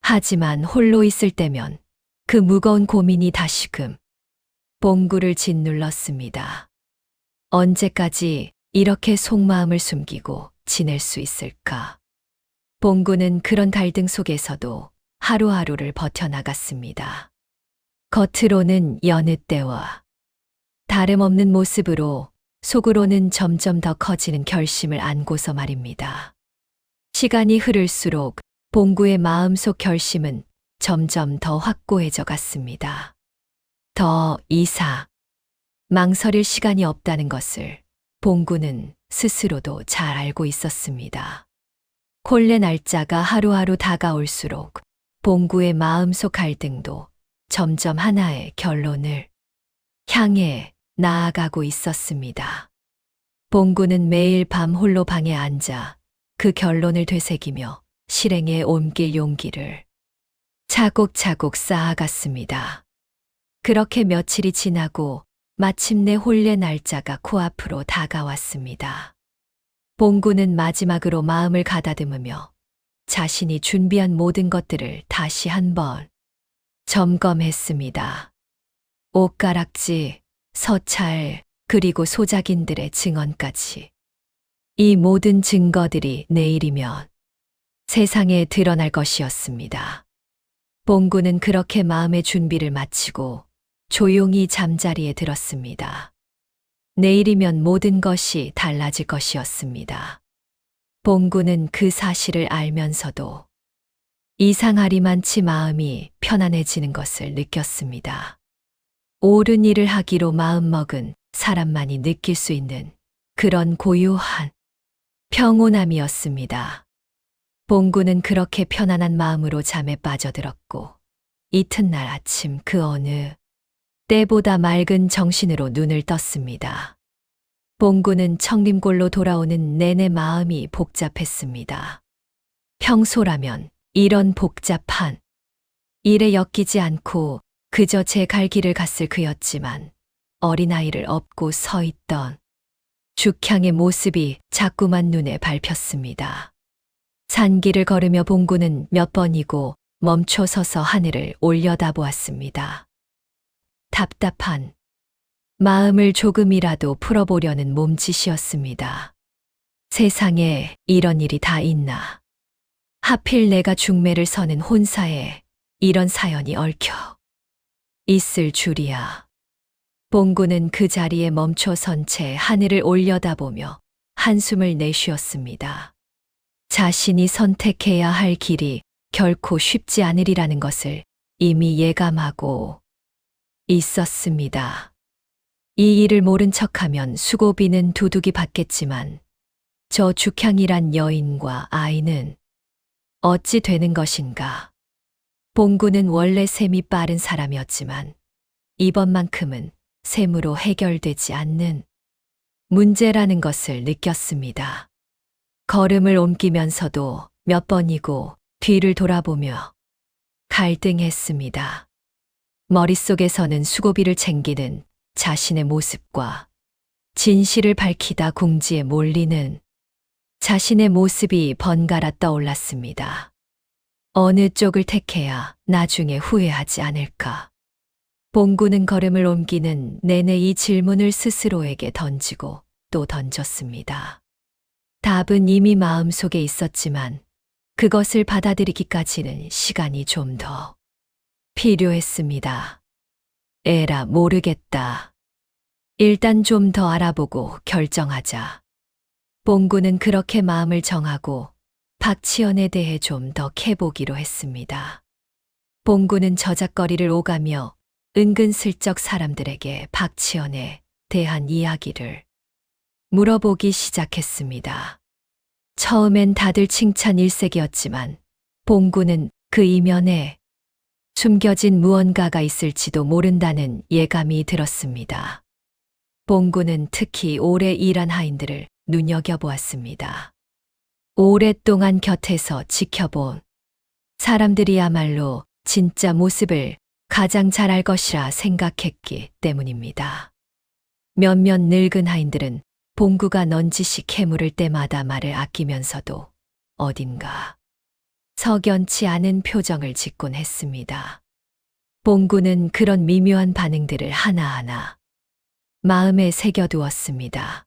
하지만 홀로 있을 때면 그 무거운 고민이 다시금 봉구를 짓눌렀습니다. 언제까지 이렇게 속마음을 숨기고 지낼 수 있을까? 봉구는 그런 갈등 속에서도 하루하루를 버텨나갔습니다. 겉으로는 여느 때와 다름없는 모습으로 속으로는 점점 더 커지는 결심을 안고서 말입니다. 시간이 흐를수록 봉구의 마음속 결심은 점점 더 확고해져 갔습니다. 더 이상 망설일 시간이 없다는 것을 봉구는 스스로도 잘 알고 있었습니다. 혼례 날짜가 하루하루 다가올수록 봉구의 마음속 갈등도 점점 하나의 결론을 향해 나아가고 있었습니다. 봉구는 매일 밤 홀로 방에 앉아 그 결론을 되새기며 실행에 옮길 용기를 차곡차곡 쌓아갔습니다. 그렇게 며칠이 지나고 마침내 혼례 날짜가 코앞으로 다가왔습니다. 봉구는 마지막으로 마음을 가다듬으며 자신이 준비한 모든 것들을 다시 한번 점검했습니다. 옷가락지, 서찰, 그리고 소작인들의 증언까지. 이 모든 증거들이 내일이면 세상에 드러날 것이었습니다. 봉구는 그렇게 마음의 준비를 마치고 조용히 잠자리에 들었습니다. 내일이면 모든 것이 달라질 것이었습니다. 봉구는 그 사실을 알면서도 이상하리만치 마음이 편안해지는 것을 느꼈습니다. 옳은 일을 하기로 마음먹은 사람만이 느낄 수 있는 그런 고요한 평온함이었습니다. 봉구는 그렇게 편안한 마음으로 잠에 빠져들었고 이튿날 아침 그 어느 때보다 맑은 정신으로 눈을 떴습니다. 봉구는 청림골로 돌아오는 내내 마음이 복잡했습니다. 평소라면 이런 복잡한 일에 엮이지 않고 그저 제 갈 길을 갔을 그였지만 어린아이를 업고 서 있던 죽향의 모습이 자꾸만 눈에 밟혔습니다. 산길을 걸으며 봉구는 몇 번이고 멈춰 서서 하늘을 올려다보았습니다. 답답한 마음을 조금이라도 풀어보려는 몸짓이었습니다. 세상에 이런 일이 다 있나. 하필 내가 중매를 서는 혼사에 이런 사연이 얽혀 있을 줄이야. 봉구는 그 자리에 멈춰 선 채 하늘을 올려다보며 한숨을 내쉬었습니다. 자신이 선택해야 할 길이 결코 쉽지 않으리라는 것을 이미 예감하고 있었습니다. 이 일을 모른 척하면 수고비는 두둑이 받겠지만 저 죽향이란 여인과 아이는 어찌 되는 것인가. 봉구는 원래 셈이 빠른 사람이었지만 이번만큼은 셈으로 해결되지 않는 문제라는 것을 느꼈습니다. 걸음을 옮기면서도 몇 번이고 뒤를 돌아보며 갈등했습니다. 머릿속에서는 수고비를 챙기는 자신의 모습과 진실을 밝히다 궁지에 몰리는 자신의 모습이 번갈아 떠올랐습니다. 어느 쪽을 택해야 나중에 후회하지 않을까. 봉구는 걸음을 옮기는 내내 이 질문을 스스로에게 던지고 또 던졌습니다. 답은 이미 마음속에 있었지만 그것을 받아들이기까지는 시간이 좀 더 필요했습니다. 에라 모르겠다. 일단 좀 더 알아보고 결정하자. 봉구는 그렇게 마음을 정하고 박치연에 대해 좀 더 캐보기로 했습니다. 봉구는 저작거리를 오가며 은근슬쩍 사람들에게 박치연에 대한 이야기를 물어보기 시작했습니다. 처음엔 다들 칭찬 일색이었지만 봉구는 그 이면에 숨겨진 무언가가 있을지도 모른다는 예감이 들었습니다. 봉구는 특히 오래 일한 하인들을 눈여겨보았습니다. 오랫동안 곁에서 지켜본 사람들이야말로 진짜 모습을 가장 잘 알 것이라 생각했기 때문입니다. 몇몇 늙은 하인들은 봉구가 넌지시 캐물을 때마다 말을 아끼면서도 어딘가 석연치 않은 표정을 짓곤 했습니다. 봉구는 그런 미묘한 반응들을 하나하나 마음에 새겨두었습니다.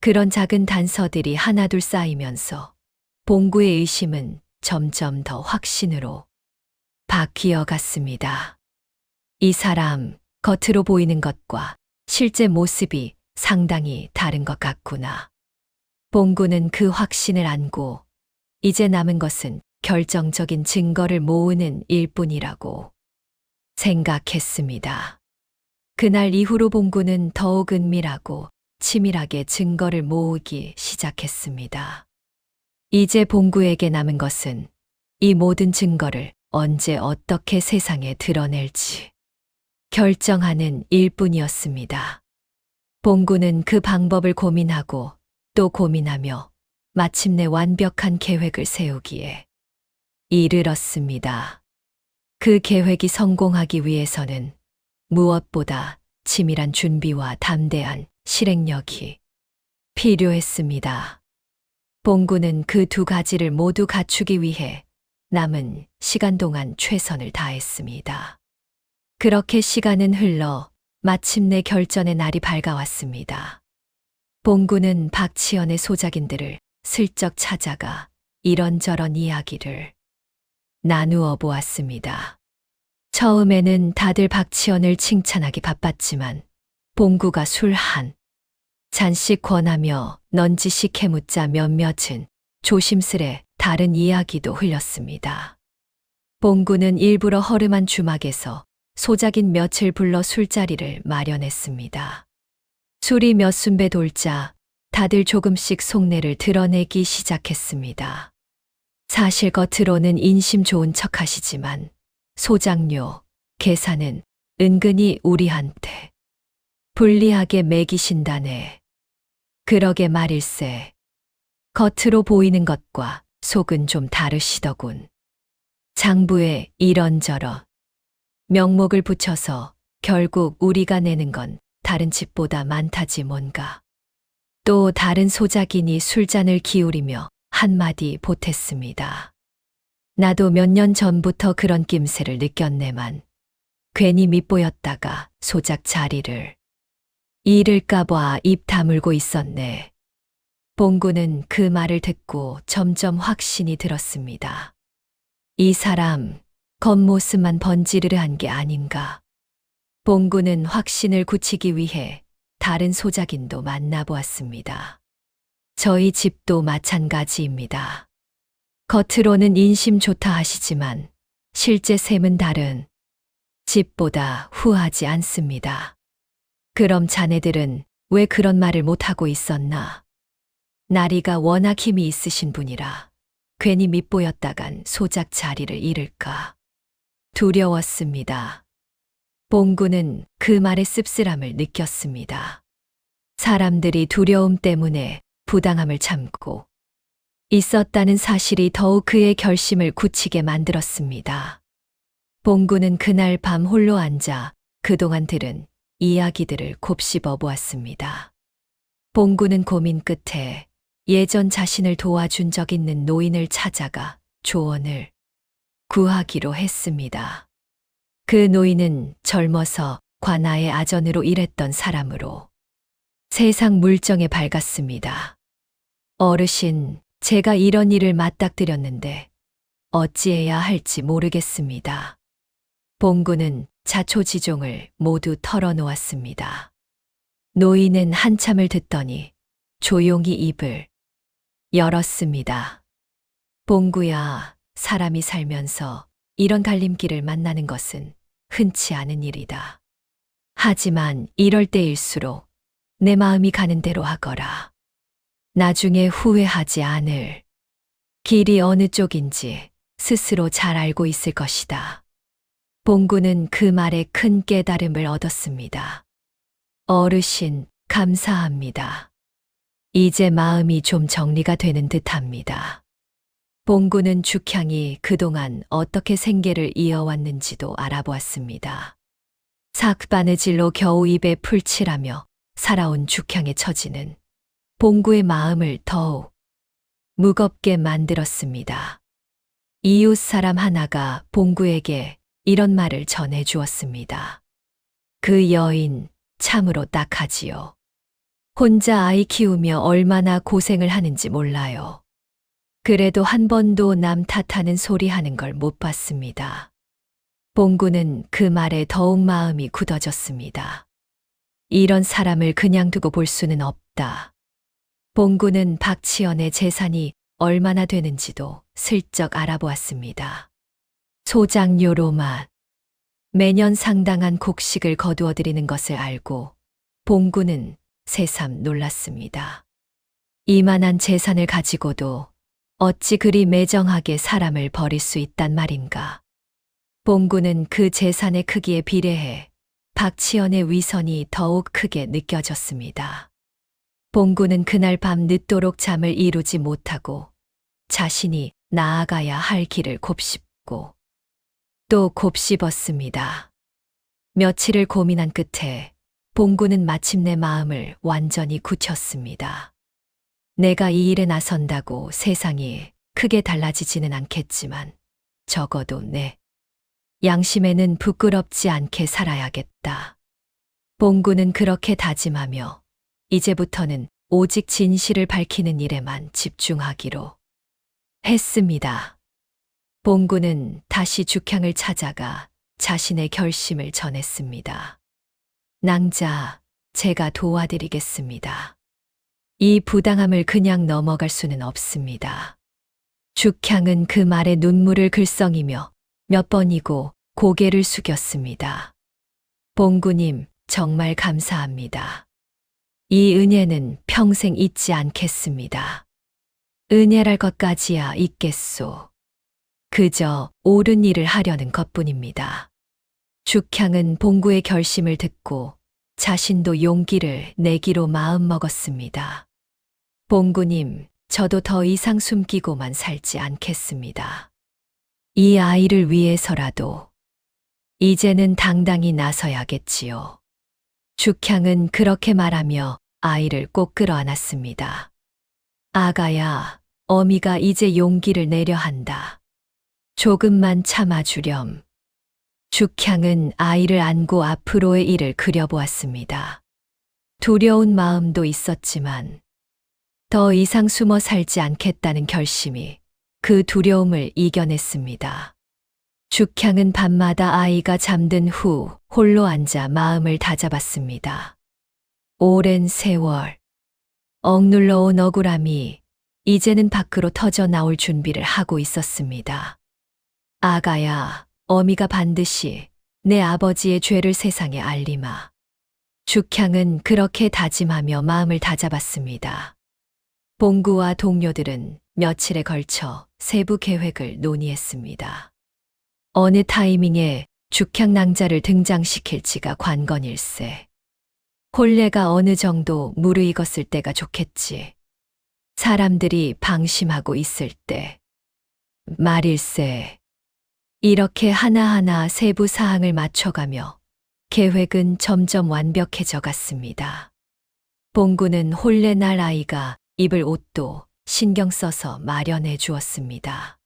그런 작은 단서들이 하나둘 쌓이면서 봉구의 의심은 점점 더 확신으로 바뀌어 갔습니다. 이 사람, 겉으로 보이는 것과 실제 모습이 상당히 다른 것 같구나. 봉구는 그 확신을 안고 이제 남은 것은 결정적인 증거를 모으는 일뿐이라고 생각했습니다. 그날 이후로 봉구는 더욱 은밀하고 치밀하게 증거를 모으기 시작했습니다. 이제 봉구에게 남은 것은 이 모든 증거를 언제 어떻게 세상에 드러낼지 결정하는 일뿐이었습니다. 봉구는 그 방법을 고민하고 또 고민하며 마침내 완벽한 계획을 세우기에 이르렀습니다. 그 계획이 성공하기 위해서는 무엇보다 치밀한 준비와 담대한 실행력이 필요했습니다. 봉구는 그 두 가지를 모두 갖추기 위해 남은 시간 동안 최선을 다했습니다. 그렇게 시간은 흘러 마침내 결전의 날이 밝아왔습니다. 봉구는 박치연의 소작인들을 슬쩍 찾아가 이런저런 이야기를 나누어 보았습니다. 처음에는 다들 박치연을 칭찬하기 바빴지만 봉구가 술 한 잔씩 권하며 넌지시 캐묻자 몇몇은 조심스레 다른 이야기도 흘렸습니다. 봉구는 일부러 허름한 주막에서 소작인 몇을 불러 술자리를 마련했습니다. 술이 몇 순배 돌자 다들 조금씩 속내를 드러내기 시작했습니다. 사실 겉으로는 인심 좋은 척하시지만 소장료, 계산은 은근히 우리한테 불리하게 매기신다네. 그러게 말일세. 겉으로 보이는 것과 속은 좀 다르시더군. 장부에 이런저런 명목을 붙여서 결국 우리가 내는 건 다른 집보다 많다지 뭔가. 또 다른 소작인이 술잔을 기울이며 한마디 보탰습니다. 나도 몇 년 전부터 그런 낌새를 느꼈네만 괜히 밉보였다가 소작 자리를 잃을까봐 입 다물고 있었네. 봉구는 그 말을 듣고 점점 확신이 들었습니다. 이 사람 겉모습만 번지르르한 게 아닌가. 봉구는 확신을 굳히기 위해 다른 소작인도 만나보았습니다. 저희 집도 마찬가지입니다. 겉으로는 인심 좋다 하시지만 실제 셈은 다른 집보다 후하지 않습니다. 그럼 자네들은 왜 그런 말을 못하고 있었나? 나리가 워낙 힘이 있으신 분이라 괜히 밉보였다간 소작 자리를 잃을까 두려웠습니다. 봉구는 그 말의 씁쓸함을 느꼈습니다. 사람들이 두려움 때문에 부당함을 참고 있었다는 사실이 더욱 그의 결심을 굳히게 만들었습니다. 봉구는 그날 밤 홀로 앉아 그동안 들은 이야기들을 곱씹어 보았습니다. 봉구는 고민 끝에 예전 자신을 도와준 적 있는 노인을 찾아가 조언을 구하기로 했습니다. 그 노인은 젊어서 관아의 아전으로 일했던 사람으로 세상 물정에 밝았습니다. 어르신, 제가 이런 일을 맞닥뜨렸는데 어찌해야 할지 모르겠습니다. 봉구는 자초지종을 모두 털어놓았습니다. 노인은 한참을 듣더니 조용히 입을 열었습니다. 봉구야, 사람이 살면서 이런 갈림길을 만나는 것은 흔치 않은 일이다. 하지만 이럴 때일수록 내 마음이 가는 대로 하거라. 나중에 후회하지 않을 길이 어느 쪽인지 스스로 잘 알고 있을 것이다. 봉구는 그 말에 큰 깨달음을 얻었습니다. 어르신, 감사합니다. 이제 마음이 좀 정리가 되는 듯합니다. 봉구는 죽향이 그동안 어떻게 생계를 이어왔는지도 알아보았습니다. 삭바느질로 겨우 입에 풀칠하며 살아온 죽향의 처지는 봉구의 마음을 더욱 무겁게 만들었습니다. 이웃 사람 하나가 봉구에게 이런 말을 전해 주었습니다. 그 여인 참으로 딱하지요. 혼자 아이 키우며 얼마나 고생을 하는지 몰라요. 그래도 한 번도 남 탓하는 소리 하는 걸 못 봤습니다. 봉구는 그 말에 더욱 마음이 굳어졌습니다. 이런 사람을 그냥 두고 볼 수는 없다. 봉구는 박치연의 재산이 얼마나 되는지도 슬쩍 알아보았습니다. 소장료로만 매년 상당한 곡식을 거두어 드리는 것을 알고 봉구는 새삼 놀랐습니다. 이만한 재산을 가지고도 어찌 그리 매정하게 사람을 버릴 수 있단 말인가. 봉구는 그 재산의 크기에 비례해 박치연의 위선이 더욱 크게 느껴졌습니다. 봉구는 그날 밤 늦도록 잠을 이루지 못하고 자신이 나아가야 할 길을 곱씹고 또 곱씹었습니다. 며칠을 고민한 끝에 봉구는 마침내 마음을 완전히 굳혔습니다. 내가 이 일에 나선다고 세상이 크게 달라지지는 않겠지만 적어도 내 양심에는 부끄럽지 않게 살아야겠다. 봉구는 그렇게 다짐하며 이제부터는 오직 진실을 밝히는 일에만 집중하기로 했습니다. 봉구는 다시 죽향을 찾아가 자신의 결심을 전했습니다. 낭자, 제가 도와드리겠습니다. 이 부당함을 그냥 넘어갈 수는 없습니다. 죽향은 그 말에 눈물을 글썽이며 몇 번이고 고개를 숙였습니다. 봉구님, 정말 감사합니다. 이 은혜는 평생 잊지 않겠습니다. 은혜랄 것까지야 있겠소. 그저 옳은 일을 하려는 것뿐입니다. 죽향은 봉구의 결심을 듣고 자신도 용기를 내기로 마음먹었습니다. 봉구님, 저도 더 이상 숨기고만 살지 않겠습니다. 이 아이를 위해서라도 이제는 당당히 나서야겠지요. 죽향은 그렇게 말하며 아이를 꼭 끌어안았습니다. 아가야, 어미가 이제 용기를 내려 한다. 조금만 참아주렴. 죽향은 아이를 안고 앞으로의 일을 그려보았습니다. 두려운 마음도 있었지만 더 이상 숨어 살지 않겠다는 결심이 그 두려움을 이겨냈습니다. 죽향은 밤마다 아이가 잠든 후 홀로 앉아 마음을 다잡았습니다. 오랜 세월, 억눌러온 억울함이 이제는 밖으로 터져 나올 준비를 하고 있었습니다. 아가야, 어미가 반드시 내 아버지의 죄를 세상에 알리마. 죽향은 그렇게 다짐하며 마음을 다잡았습니다. 봉구와 동료들은 며칠에 걸쳐 세부 계획을 논의했습니다. 어느 타이밍에 죽향 낭자를 등장시킬지가 관건일세. 혼례가 어느 정도 무르익었을 때가 좋겠지. 사람들이 방심하고 있을 때 말일세. 이렇게 하나하나 세부 사항을 맞춰가며 계획은 점점 완벽해져 갔습니다. 봉구는 혼례 날 아이가 입을 옷도 신경 써서 마련해 주었습니다.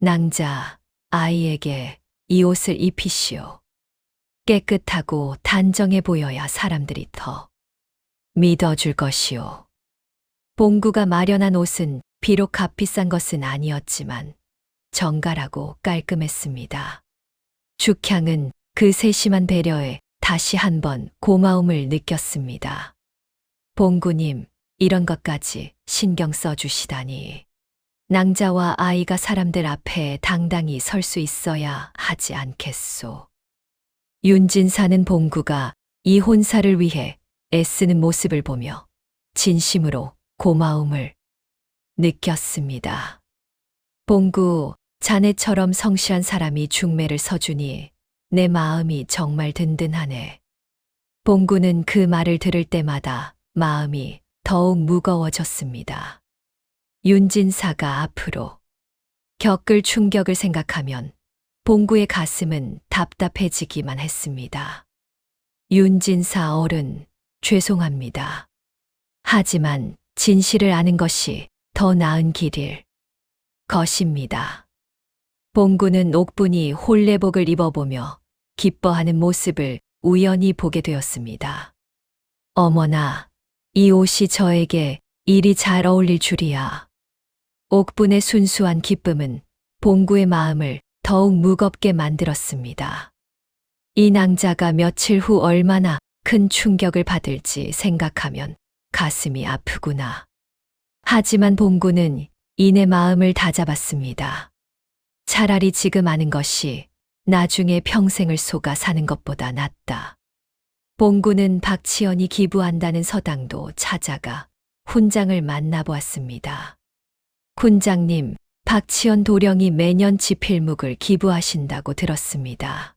낭자, 아이에게 이 옷을 입히시오. 깨끗하고 단정해 보여야 사람들이 더 믿어줄 것이오. 봉구가 마련한 옷은 비록 값비싼 것은 아니었지만 정갈하고 깔끔했습니다. 죽향은 그 세심한 배려에 다시 한번 고마움을 느꼈습니다. 봉구님, 이런 것까지 신경 써주시다니. 낭자와 아이가 사람들 앞에 당당히 설 수 있어야 하지 않겠소. 윤진사는 봉구가 이 혼사를 위해 애쓰는 모습을 보며 진심으로 고마움을 느꼈습니다. 봉구, 자네처럼 성실한 사람이 중매를 서주니 내 마음이 정말 든든하네. 봉구는 그 말을 들을 때마다 마음이 더욱 무거워졌습니다. 윤진사가 앞으로 겪을 충격을 생각하면 봉구의 가슴은 답답해지기만 했습니다. 윤진사 어른, 죄송합니다. 하지만 진실을 아는 것이 더 나은 길일 것입니다. 봉구는 옥분이 혼례복을 입어보며 기뻐하는 모습을 우연히 보게 되었습니다. 어머나, 이 옷이 저에게 이리 잘 어울릴 줄이야. 옥분의 순수한 기쁨은 봉구의 마음을 더욱 무겁게 만들었습니다. 이 낭자가 며칠 후 얼마나 큰 충격을 받을지 생각하면 가슴이 아프구나. 하지만 봉구는 이내 마음을 다잡았습니다. 차라리 지금 아는 것이 나중에 평생을 속아 사는 것보다 낫다. 봉구는 박치연이 기부한다는 서당도 찾아가 훈장을 만나보았습니다. 훈장님, 박치연 도령이 매년 지필묵을 기부하신다고 들었습니다.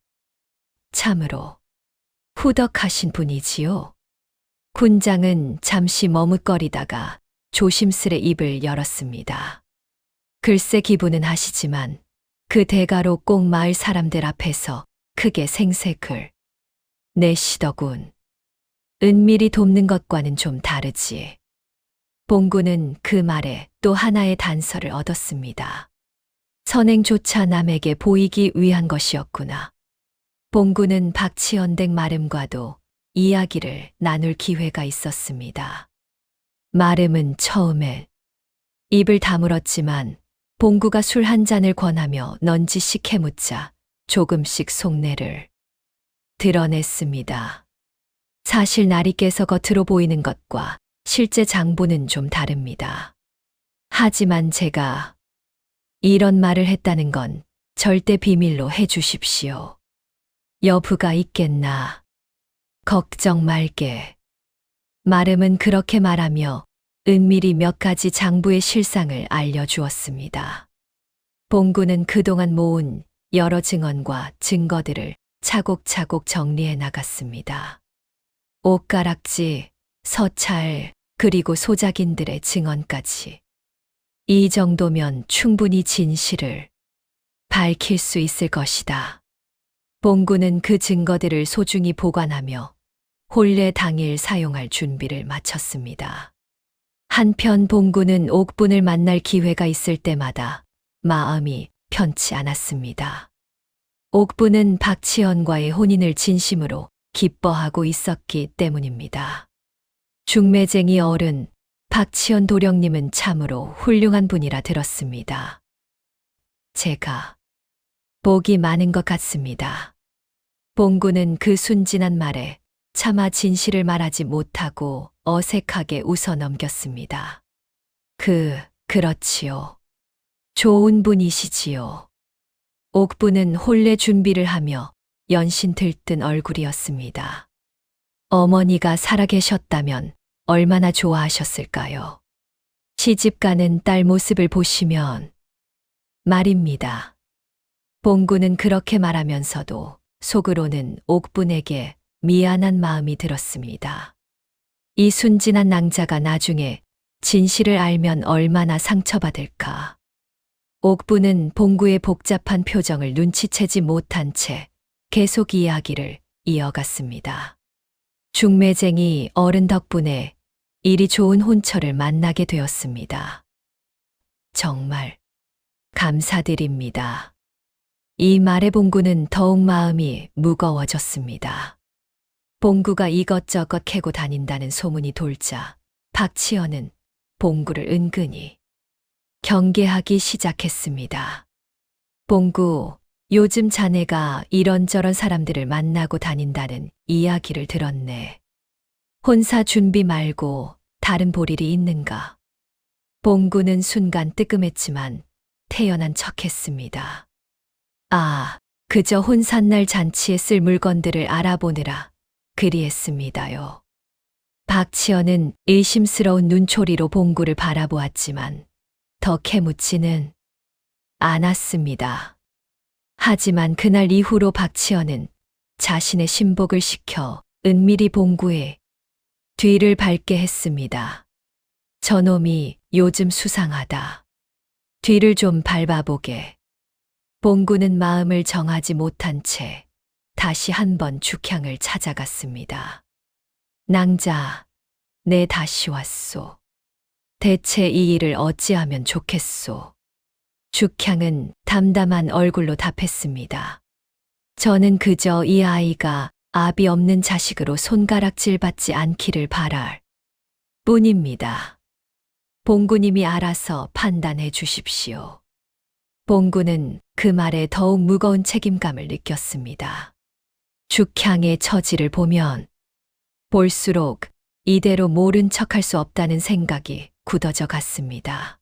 참으로 후덕하신 분이지요. 훈장은 잠시 머뭇거리다가 조심스레 입을 열었습니다. 글쎄 기부는 하시지만 그 대가로 꼭 마을 사람들 앞에서 크게 생색을 내시더군. 은밀히 돕는 것과는 좀 다르지. 봉구는 그 말에 또 하나의 단서를 얻었습니다. 선행조차 남에게 보이기 위한 것이었구나. 봉구는 박치연 댁 마름과도 이야기를 나눌 기회가 있었습니다. 마름은 처음에 입을 다물었지만 봉구가 술 한 잔을 권하며 넌지시 캐묻자 조금씩 속내를 드러냈습니다. 사실 날이 깨서 겉으로 보이는 것과 실제 장부는 좀 다릅니다. 하지만 제가 이런 말을 했다는 건 절대 비밀로 해주십시오. 여부가 있겠나. 걱정 말게. 마름은 그렇게 말하며 은밀히 몇 가지 장부의 실상을 알려주었습니다. 봉구는 그동안 모은 여러 증언과 증거들을 차곡차곡 정리해 나갔습니다. 옷가락지, 서찰, 그리고 소작인들의 증언까지. 이 정도면 충분히 진실을 밝힐 수 있을 것이다. 봉구는 그 증거들을 소중히 보관하며 혼례 당일 사용할 준비를 마쳤습니다. 한편 봉구는 옥분을 만날 기회가 있을 때마다 마음이 편치 않았습니다. 옥분은 박치연과의 혼인을 진심으로 기뻐하고 있었기 때문입니다. 중매쟁이 어른 박치연 도령님은 참으로 훌륭한 분이라 들었습니다. 제가 복이 많은 것 같습니다. 봉구는 그 순진한 말에 차마 진실을 말하지 못하고 어색하게 웃어 넘겼습니다. 그렇지요. 좋은 분이시지요. 옥분은 혼례 준비를 하며 연신 들뜬 얼굴이었습니다. 어머니가 살아계셨다면 얼마나 좋아하셨을까요? 시집가는 딸 모습을 보시면 말입니다. 봉구는 그렇게 말하면서도 속으로는 옥분에게 미안한 마음이 들었습니다. 이 순진한 낭자가 나중에 진실을 알면 얼마나 상처받을까. 옥분은 봉구의 복잡한 표정을 눈치채지 못한 채 계속 이야기를 이어갔습니다. 중매쟁이 어른 덕분에 이리 좋은 혼처를 만나게 되었습니다. 정말 감사드립니다. 이 말에 봉구는 더욱 마음이 무거워졌습니다. 봉구가 이것저것 캐고 다닌다는 소문이 돌자 박치연은 봉구를 은근히 경계하기 시작했습니다. 봉구, 요즘 자네가 이런저런 사람들을 만나고 다닌다는 이야기를 들었네. 혼사 준비 말고 다른 볼일이 있는가? 봉구는 순간 뜨끔했지만 태연한 척했습니다. 그저 혼산날 잔치에 쓸 물건들을 알아보느라 그리했습니다요. 박치연은 의심스러운 눈초리로 봉구를 바라보았지만 더 캐묻지는 않았습니다. 하지만 그날 이후로 박치연은 자신의 신복을 시켜 은밀히 봉구의 뒤를 밟게 했습니다. 저놈이 요즘 수상하다. 뒤를 좀 밟아보게. 봉구는 마음을 정하지 못한 채 다시 한번 죽향을 찾아갔습니다. 낭자, 내 다시 왔소. 대체 이 일을 어찌하면 좋겠소. 죽향은 담담한 얼굴로 답했습니다. 저는 그저 이 아이가 압이 없는 자식으로 손가락질 받지 않기를 바랄 뿐입니다. 봉구님이 알아서 판단해 주십시오. 봉구는 그 말에 더욱 무거운 책임감을 느꼈습니다. 죽향의 처지를 보면 볼수록 이대로 모른 척할 수 없다는 생각이 굳어져 갔습니다.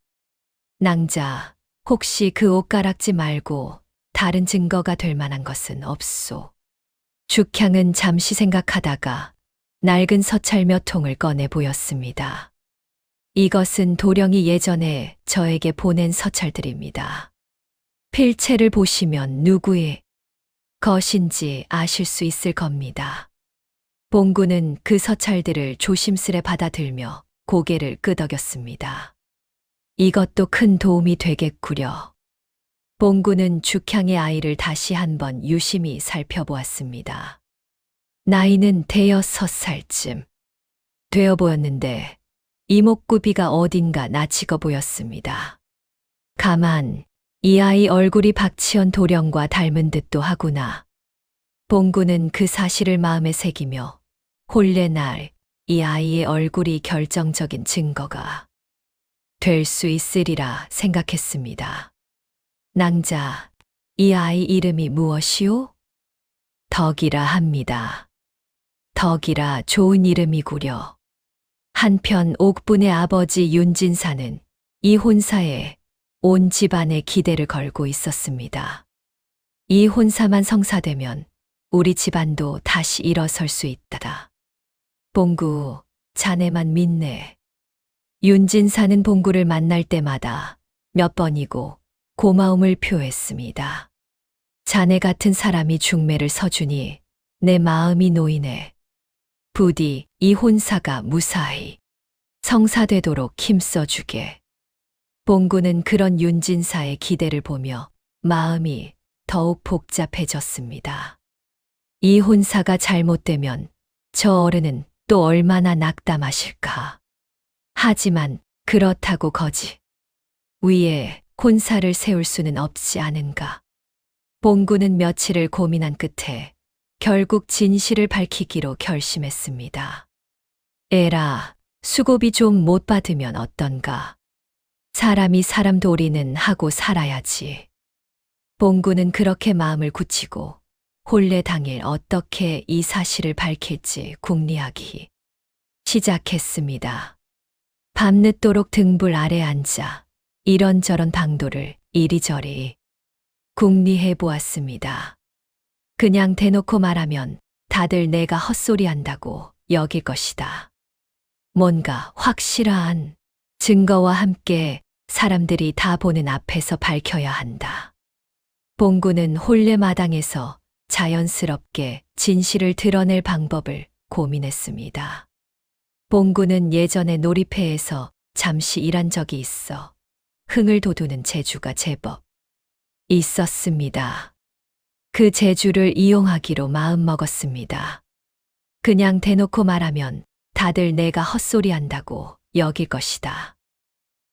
낭자, 혹시 그 옷가락지 말고 다른 증거가 될 만한 것은 없소. 죽향은 잠시 생각하다가 낡은 서찰 몇 통을 꺼내 보였습니다. 이것은 도령이 예전에 저에게 보낸 서찰들입니다. 필체를 보시면 누구의 것인지 아실 수 있을 겁니다. 봉구는 그 서찰들을 조심스레 받아들며 고개를 끄덕였습니다. 이것도 큰 도움이 되겠구려. 봉구는 죽향의 아이를 다시 한번 유심히 살펴보았습니다. 나이는 6살쯤 되어 보였는데 이목구비가 어딘가 낯익어 보였습니다. 가만 이 아이 얼굴이 박치현 도령과 닮은 듯도 하구나. 봉구는 그 사실을 마음에 새기며 혼례날 이 아이의 얼굴이 결정적인 증거가 될 수 있으리라 생각했습니다. 낭자, 이 아이 이름이 무엇이오? 덕이라 합니다. 덕이라 좋은 이름이구려. 한편 옥분의 아버지 윤진사는 이 혼사에 온 집안의 기대를 걸고 있었습니다. 이 혼사만 성사되면 우리 집안도 다시 일어설 수 있다. 봉구, 자네만 믿네. 윤진사는 봉구를 만날 때마다 몇 번이고 고마움을 표했습니다. 자네 같은 사람이 중매를 서주니 내 마음이 놓이네. 부디 이 혼사가 무사히 성사되도록 힘써주게. 봉구는 그런 윤진사의 기대를 보며 마음이 더욱 복잡해졌습니다. 이 혼사가 잘못되면 저 어른은 또 얼마나 낙담하실까. 하지만 그렇다고 거지 위에 혼사를 세울 수는 없지 않은가. 봉구는 며칠을 고민한 끝에 결국 진실을 밝히기로 결심했습니다. 에라, 수고비 좀 못 받으면 어떤가. 사람이 사람 도리는 하고 살아야지. 봉구는 그렇게 마음을 굳히고 혼례 당일 어떻게 이 사실을 밝힐지 궁리하기 시작했습니다. 밤늦도록 등불 아래 앉아 이런저런 방도를 이리저리 궁리해 보았습니다. 그냥 대놓고 말하면 다들 내가 헛소리 한다고 여길 것이다. 뭔가 확실한 증거와 함께 사람들이 다 보는 앞에서 밝혀야 한다. 봉구는 혼례마당에서 자연스럽게 진실을 드러낼 방법을 고민했습니다. 봉구는 예전에 놀이패에서 잠시 일한 적이 있어 흥을 돋우는 재주가 제법 있었습니다. 그 재주를 이용하기로 마음먹었습니다. 그냥 대놓고 말하면 다들 내가 헛소리 한다고 여길 것이다.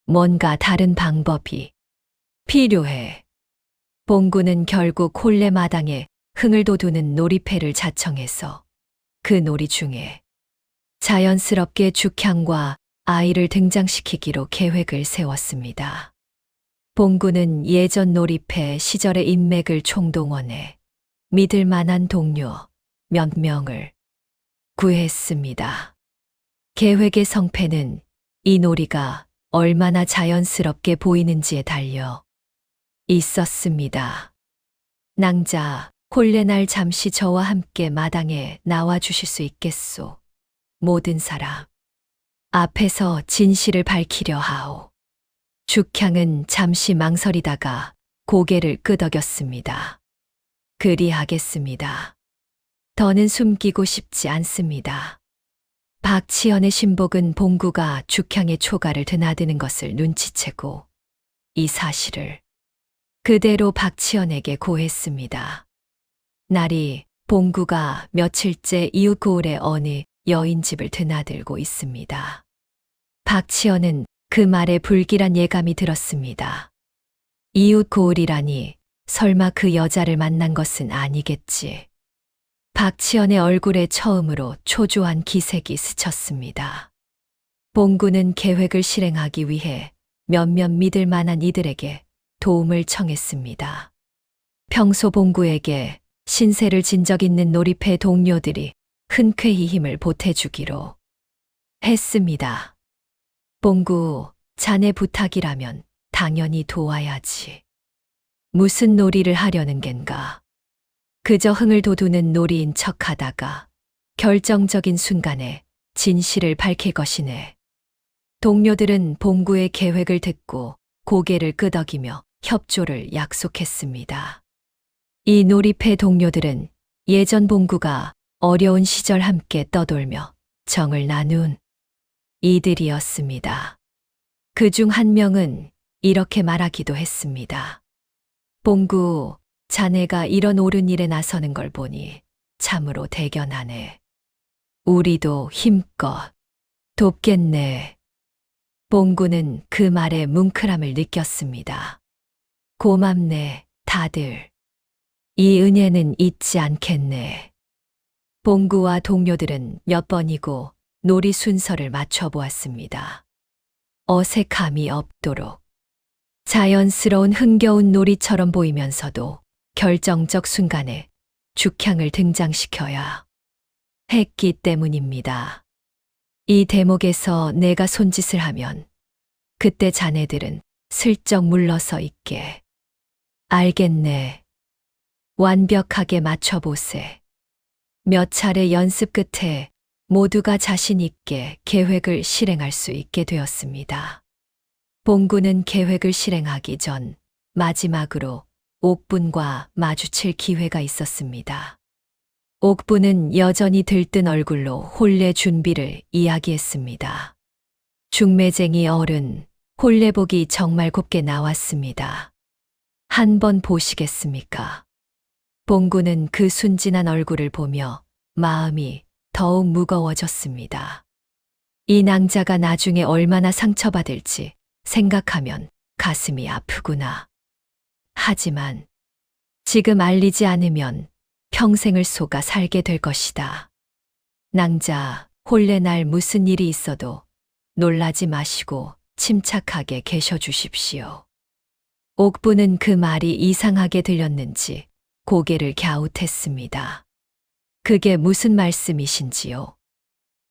뭔가 다른 방법이 필요해. 봉구는 결국 혼례마당에 흥을 돋우는 놀이패를 자청해서 그 놀이 중에 자연스럽게 죽향과 아이를 등장시키기로 계획을 세웠습니다. 봉구는 예전 놀이패 시절의 인맥을 총동원해 믿을 만한 동료 몇 명을 구했습니다. 계획의 성패는 이 놀이가 얼마나 자연스럽게 보이는지에 달려 있었습니다. 낭자, 혼례날 잠시 저와 함께 마당에 나와 주실 수 있겠소. 모든 사람 앞에서 진실을 밝히려 하오. 죽향은 잠시 망설이다가 고개를 끄덕였습니다. 그리하겠습니다. 더는 숨기고 싶지 않습니다. 박치현의 신복은 봉구가 죽향의 초가를 드나드는 것을 눈치채고 이 사실을 그대로 박치현에게 고했습니다. 날이 봉구가 며칠째 이웃 고을의 어느 여인 집을 드나들고 있습니다. 박치현은 그 말에 불길한 예감이 들었습니다. 이웃 고을이라니 설마 그 여자를 만난 것은 아니겠지. 박치연의 얼굴에 처음으로 초조한 기색이 스쳤습니다. 봉구는 계획을 실행하기 위해 몇몇 믿을 만한 이들에게 도움을 청했습니다. 평소 봉구에게 신세를 진 적 있는 놀이패 동료들이 흔쾌히 힘을 보태주기로 했습니다. 봉구, 자네 부탁이라면 당연히 도와야지. 무슨 놀이를 하려는 겐가. 그저 흥을 돋우는 놀이인 척하다가 결정적인 순간에 진실을 밝힐 것이네. 동료들은 봉구의 계획을 듣고 고개를 끄덕이며 협조를 약속했습니다. 이 놀이패 동료들은 예전 봉구가 어려운 시절 함께 떠돌며 정을 나눈 이들이었습니다. 그중 한 명은 이렇게 말하기도 했습니다. 봉구, 자네가 이런 옳은 일에 나서는 걸 보니 참으로 대견하네. 우리도 힘껏 돕겠네. 봉구는 그 말에 뭉클함을 느꼈습니다. 고맙네, 다들. 이 은혜는 잊지 않겠네. 봉구와 동료들은 몇 번이고 놀이 순서를 맞춰보았습니다. 어색함이 없도록. 자연스러운 흥겨운 놀이처럼 보이면서도 결정적 순간에 죽향을 등장시켜야 했기 때문입니다. 이 대목에서 내가 손짓을 하면 그때 자네들은 슬쩍 물러서 있게. 알겠네. 완벽하게 맞춰보세. 몇 차례 연습 끝에 모두가 자신 있게 계획을 실행할 수 있게 되었습니다. 봉구는 계획을 실행하기 전 마지막으로 옥분과 마주칠 기회가 있었습니다. 옥분은 여전히 들뜬 얼굴로 혼례 준비를 이야기했습니다. 중매쟁이 어른, 혼례복이 정말 곱게 나왔습니다. 한번 보시겠습니까? 봉구는 그 순진한 얼굴을 보며 마음이 더욱 무거워졌습니다. 이 낭자가 나중에 얼마나 상처받을지 생각하면 가슴이 아프구나. 하지만 지금 알리지 않으면 평생을 속아 살게 될 것이다. 낭자, 혼례 날 무슨 일이 있어도 놀라지 마시고 침착하게 계셔 주십시오. 옥부는 그 말이 이상하게 들렸는지 고개를 갸웃했습니다. 그게 무슨 말씀이신지요?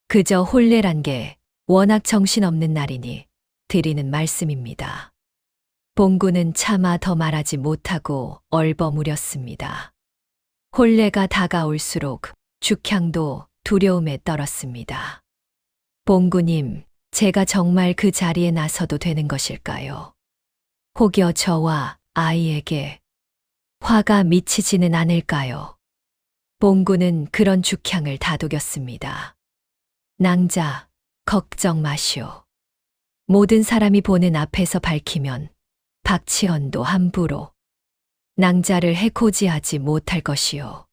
그저 혼례란 게 워낙 정신없는 날이니 드리는 말씀입니다. 봉구는 차마 더 말하지 못하고 얼버무렸습니다. 혼례가 다가올수록 죽향도 두려움에 떨었습니다. 봉구님, 제가 정말 그 자리에 나서도 되는 것일까요? 혹여 저와 아이에게 화가 미치지는 않을까요? 봉구는 그런 죽향을 다독였습니다. 낭자, 걱정 마시오. 모든 사람이 보는 앞에서 밝히면 박치헌도 함부로 낭자를 해코지하지 못할 것이오.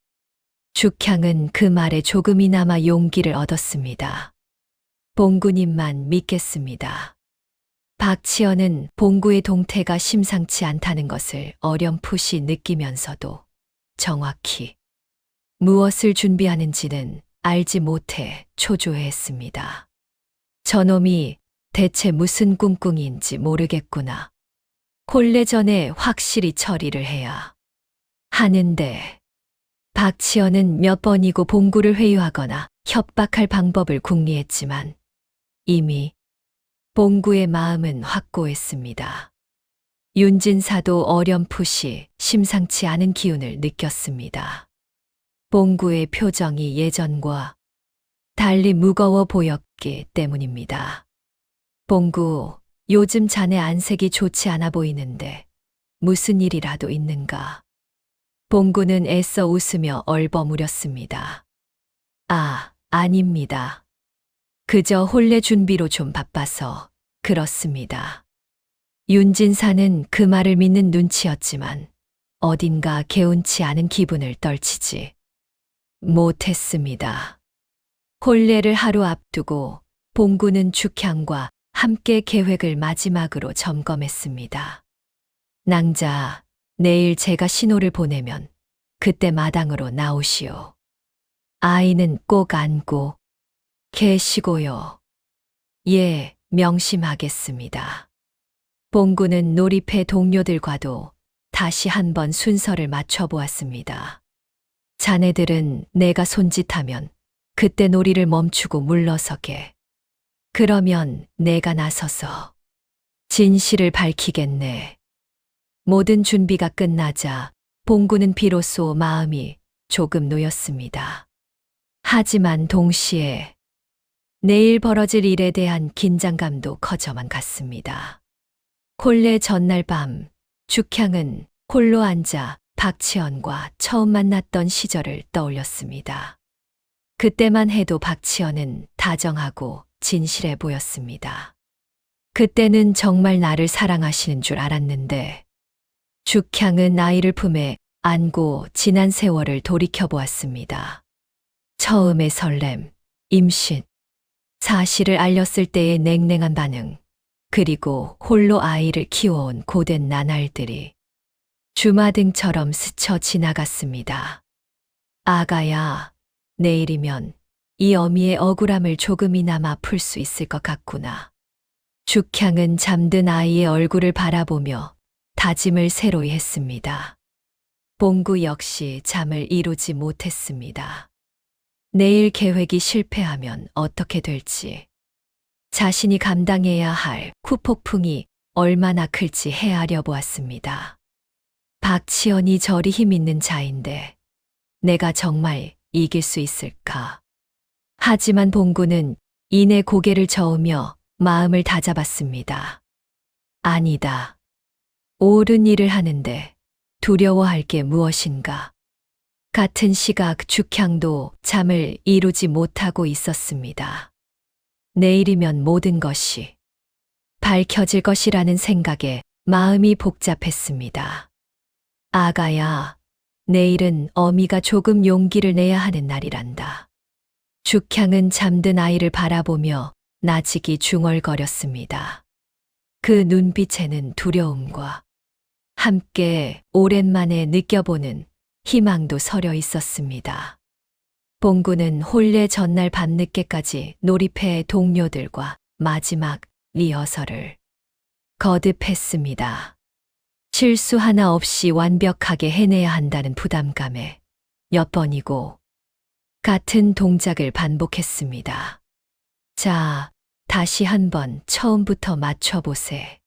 죽향은 그 말에 조금이나마 용기를 얻었습니다. 봉구님만 믿겠습니다. 박치헌은 봉구의 동태가 심상치 않다는 것을 어렴풋이 느끼면서도 정확히 무엇을 준비하는지는 알지 못해 초조해했습니다. 저놈이 대체 무슨 꿍꿍이인지 모르겠구나. 혼례 전에 확실히 처리를 해야 하는데. 박치헌은 몇 번이고 봉구를 회유하거나 협박할 방법을 궁리했지만 이미 봉구의 마음은 확고했습니다. 윤진사도 어렴풋이 심상치 않은 기운을 느꼈습니다. 봉구의 표정이 예전과 달리 무거워 보였기 때문입니다. 봉구, 요즘 자네 안색이 좋지 않아 보이는데 무슨 일이라도 있는가? 봉구는 애써 웃으며 얼버무렸습니다. 아, 아닙니다. 그저 혼례 준비로 좀 바빠서 그렇습니다. 윤진사는 그 말을 믿는 눈치였지만 어딘가 개운치 않은 기분을 떨치지 못했습니다. 혼례를 하루 앞두고 봉구는 죽향과 함께 계획을 마지막으로 점검했습니다. 낭자, 내일 제가 신호를 보내면 그때 마당으로 나오시오. 아이는 꼭 안고 계시고요. 예, 명심하겠습니다. 봉구는 놀이패 동료들과도 다시 한번 순서를 맞춰보았습니다. 자네들은 내가 손짓하면 그때 놀이를 멈추고 물러서게. 그러면 내가 나서서 진실을 밝히겠네. 모든 준비가 끝나자 봉구는 비로소 마음이 조금 놓였습니다. 하지만 동시에 내일 벌어질 일에 대한 긴장감도 커져만 갔습니다. 혼례 전날 밤 죽향은 홀로 앉아 박치연과 처음 만났던 시절을 떠올렸습니다. 그때만 해도 박치연은 다정하고 진실해 보였습니다. 그때는 정말 나를 사랑하시는 줄 알았는데 죽향은 아이를 품에 안고 지난 세월을 돌이켜보았습니다. 처음의 설렘, 임신, 사실을 알렸을 때의 냉랭한 반응, 그리고 홀로 아이를 키워온 고된 나날들이 주마등처럼 스쳐 지나갔습니다. 아가야, 내일이면 이 어미의 억울함을 조금이나마 풀 수 있을 것 같구나. 죽향은 잠든 아이의 얼굴을 바라보며 다짐을 새로이 했습니다. 봉구 역시 잠을 이루지 못했습니다. 내일 계획이 실패하면 어떻게 될지, 자신이 감당해야 할 후폭풍이 얼마나 클지 헤아려 보았습니다. 박치연이 저리 힘있는 자인데 내가 정말 이길 수 있을까? 하지만 봉구는 이내 고개를 저으며 마음을 다잡았습니다. 아니다. 옳은 일을 하는데 두려워할 게 무엇인가? 같은 시각 죽향도 잠을 이루지 못하고 있었습니다. 내일이면 모든 것이 밝혀질 것이라는 생각에 마음이 복잡했습니다. 아가야, 내일은 어미가 조금 용기를 내야 하는 날이란다. 죽향은 잠든 아이를 바라보며 나직이 중얼거렸습니다. 그 눈빛에는 두려움과 함께 오랜만에 느껴보는 희망도 서려 있었습니다. 봉구는 혼례 전날 밤늦게까지 놀이패 동료들과 마지막 리허설을 거듭했습니다. 실수 하나 없이 완벽하게 해내야 한다는 부담감에 몇 번이고 같은 동작을 반복했습니다. 자, 다시 한번 처음부터 맞춰보세.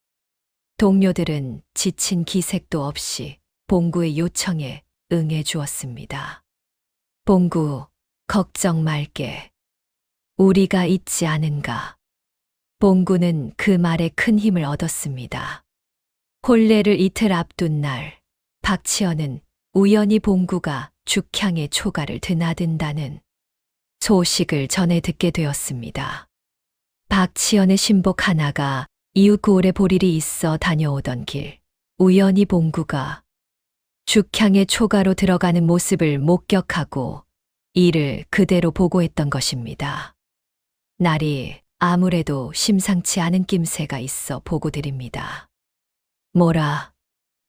동료들은 지친 기색도 없이 봉구의 요청에 응해 주었습니다. 봉구, 걱정 말게. 우리가 있지 않은가. 봉구는 그 말에 큰 힘을 얻었습니다. 혼례를 이틀 앞둔 날, 박치연은 우연히 봉구가 죽향의 초가를 드나든다는 소식을 전해 듣게 되었습니다. 박치연의 신복 하나가 이웃 고을에 볼 일이 있어 다녀오던 길, 우연히 봉구가 죽향의 초가로 들어가는 모습을 목격하고 이를 그대로 보고했던 것입니다. 날이 아무래도 심상치 않은 낌새가 있어 보고드립니다. 뭐라,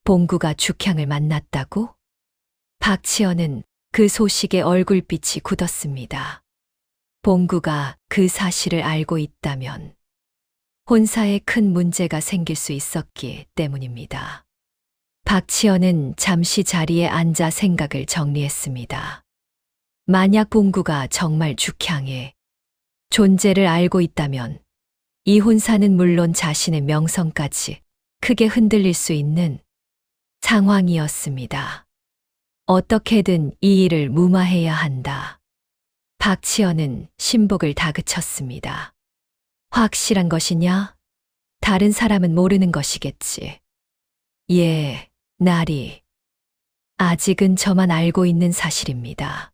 봉구가 죽향을 만났다고? 박치연은 그 소식에 얼굴빛이 굳었습니다. 봉구가 그 사실을 알고 있다면 혼사에 큰 문제가 생길 수 있었기 때문입니다. 박치연은 잠시 자리에 앉아 생각을 정리했습니다. 만약 봉구가 정말 죽향의 존재를 알고 있다면 이 혼사는 물론 자신의 명성까지 크게 흔들릴 수 있는 상황이었습니다. 어떻게든 이 일을 무마해야 한다. 박치연은 신복을 다그쳤습니다. 확실한 것이냐? 다른 사람은 모르는 것이겠지. 예, 나리. 아직은 저만 알고 있는 사실입니다.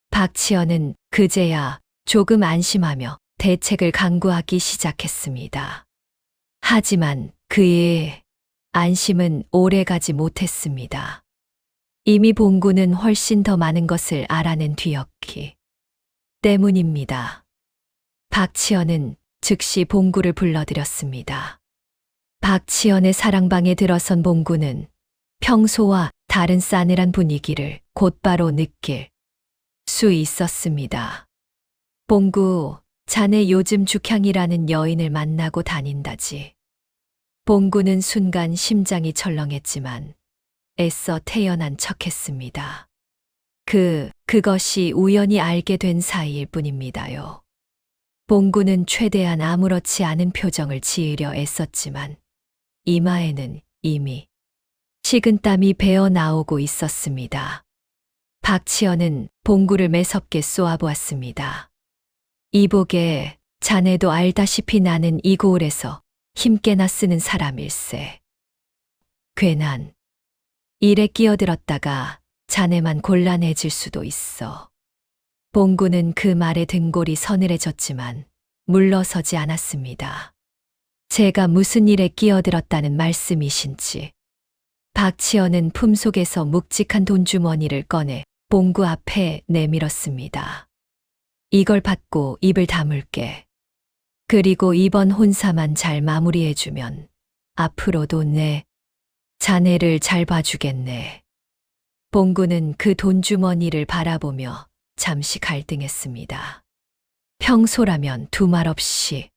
박치연은 그제야 조금 안심하며 대책을 강구하기 시작했습니다. 하지만 그의 안심은 오래가지 못했습니다. 이미 봉구는 훨씬 더 많은 것을 알아낸 뒤였기 때문입니다. 박치연은 즉시 봉구를 불러들였습니다. 박치연의 사랑방에 들어선 봉구는 평소와 다른 싸늘한 분위기를 곧바로 느낄 수 있었습니다. 봉구, 자네 요즘 죽향이라는 여인을 만나고 다닌다지. 봉구는 순간 심장이 철렁했지만 애써 태연한 척했습니다. 그것이 우연히 알게 된 사이일 뿐입니다요. 봉구는 최대한 아무렇지 않은 표정을 지으려 애썼지만 이마에는 이미 식은땀이 배어 나오고 있었습니다. 박치연은 봉구를 매섭게 쏘아보았습니다. 이보게, 자네도 알다시피 나는 이 고을에서 힘께나 쓰는 사람일세. 괜한 일에 끼어들었다가 자네만 곤란해질 수도 있어. 봉구는 그 말에 등골이 서늘해졌지만 물러서지 않았습니다. 제가 무슨 일에 끼어들었다는 말씀이신지. 박치연은 품속에서 묵직한 돈주머니를 꺼내 봉구 앞에 내밀었습니다. 이걸 받고 입을 다물게. 그리고 이번 혼사만 잘 마무리해주면 앞으로도 내 자네를 잘 봐주겠네. 봉구는 그 돈주머니를 바라보며 잠시 갈등했습니다. 평소라면 두말 없이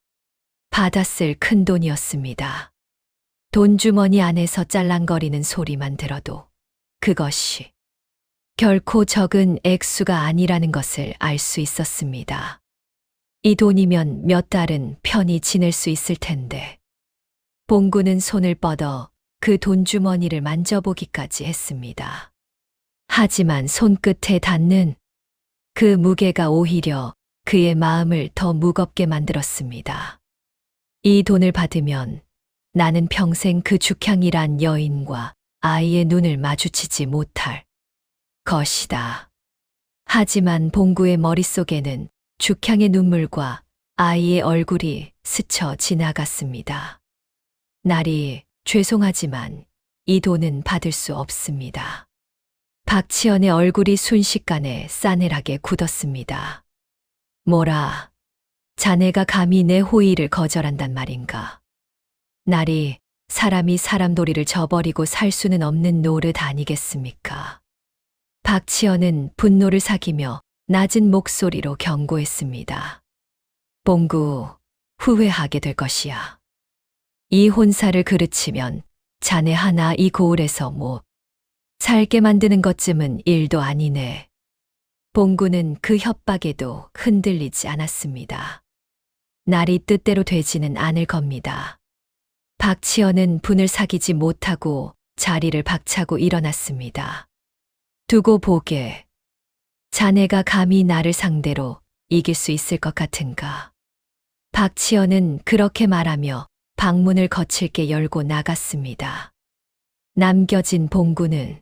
받았을 큰 돈이었습니다. 돈주머니 안에서 짤랑거리는 소리만 들어도 그것이 결코 적은 액수가 아니라는 것을 알 수 있었습니다. 이 돈이면 몇 달은 편히 지낼 수 있을 텐데. 봉구는 손을 뻗어 그 돈주머니를 만져보기까지 했습니다. 하지만 손끝에 닿는 그 무게가 오히려 그의 마음을 더 무겁게 만들었습니다. 이 돈을 받으면 나는 평생 그 죽향이란 여인과 아이의 눈을 마주치지 못할 것이다. 하지만 봉구의 머릿속에는 죽향의 눈물과 아이의 얼굴이 스쳐 지나갔습니다. 날이, 죄송하지만 이 돈은 받을 수 없습니다. 박치연의 얼굴이 순식간에 싸늘하게 굳었습니다. 뭐라, 자네가 감히 내 호의를 거절한단 말인가. 날이, 사람이 사람 도리를 저버리고 살 수는 없는 노릇 아니겠습니까? 박치연은 분노를 사기며 낮은 목소리로 경고했습니다. 봉구, 후회하게 될 것이야. 이 혼사를 그르치면 자네 하나 이 고을에서 못 살게 만드는 것쯤은 일도 아니네. 봉구는 그 협박에도 흔들리지 않았습니다. 날이 뜻대로 되지는 않을 겁니다. 박치연은 분을 사기지 못하고 자리를 박차고 일어났습니다. 두고 보게. 자네가 감히 나를 상대로 이길 수 있을 것 같은가. 박치연은 그렇게 말하며 방문을 거칠게 열고 나갔습니다. 남겨진 봉구는